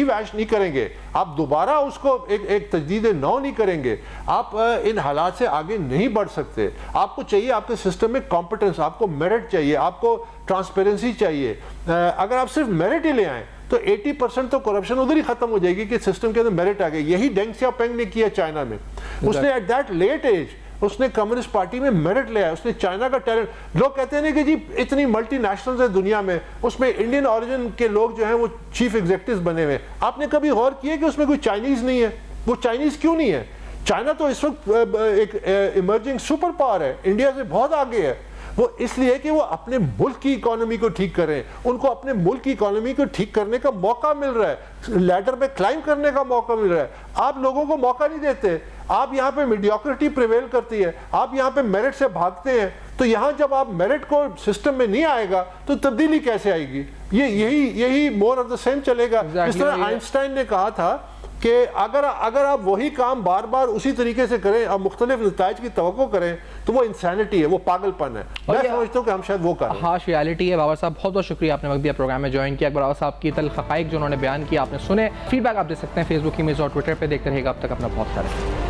ویش نہیں کریں گے, آپ دوبارہ اس کو ایک تجدید نو نہیں کریں گے, آپ ان حالات سے آگے نہیں بڑھ سکتے. آپ کو چاہیے آپ کے سسٹم میں کمپٹنس, آپ کو میرٹ چاہیے, آپ کو ٹرانسپیرنسی چاہیے. اگر آپ صرف میرٹ ہی لے آئیں تو 80% تو کرپشن ادھر ہی ختم ہو جائے گی کہ سسٹم کے اندر میرٹ آ گئی. یہی ڈینگ سیاپینگ نے کیا چائنا میں. اس نے ایٹ دیٹ لیٹ ایج اس نے کمیونسٹ پارٹی میں میرٹ لیا, اس نے چائنا کا ٹیلنٹ. لوگ کہتے ہیں کہ جی اتنی ملٹی نیشنلز ہیں دنیا میں, اس میں انڈین اوریجن کے لوگ جو ہیں وہ چیف ایگزیکٹوز بنے ہوئے. آپ نے کبھی غور کیا کہ اس میں کوئی چائنیز نہیں ہے؟ وہ چائنیز کیوں نہیں ہے؟ چائنا تو اس وقت ایک ایمرجنگ سپر پاور ہے, انڈیا سے بہت آگے ہے. وہ اس لیے کہ وہ اپنے ملک کی اکانومی کو ٹھیک کریں, ان کو اپنے ملک کی اکانومی کو ٹھیک کرنے کا موقع مل رہا ہے, لیڈر پہ کلائم کرنے کا موقع مل رہا ہے. آپ لوگوں کو موقع نہیں دیتے, آپ یہاں پہ میڈیوکریٹی پریویل کرتی ہے, آپ یہاں پہ میرٹ سے بھاگتے ہیں. تو یہاں جب آپ میرٹ کو سسٹم میں نہیں آئے گا تو تبدیلی کیسے آئے گی؟ یہی مور آف دا سیم چلے گا. جس طرح آئنسٹائن نے کہا تھا کہ اگر آپ وہی کام بار بار اسی طریقے سے کریں اور مختلف نتائج کی توقع کریں تو وہ انسینٹی ہے, وہ پاگل پن ہے. میں سمجھتا ہوں کہ ہم شاید وہ کریں. ہاں ریالٹی ہے. بابر صاحب بہت بہت شکریہ, آپ نے وقت دیا پروگرام میں جوائن کیا. اکبر بابر صاحب کی تلخ حقائق جو انہوں نے بیان کیا آپ نے سنے. فیڈ بیک آپ دے سکتے ہیں فیس بک, ای میلز اور ٹویٹر پہ. دیکھتے رہے گا. اب تک اپنا بہت خیال رکھیں.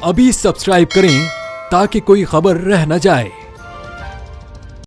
ابھی سبسکرائب کریں تاکہ کوئی خبر رہ نہ جائے.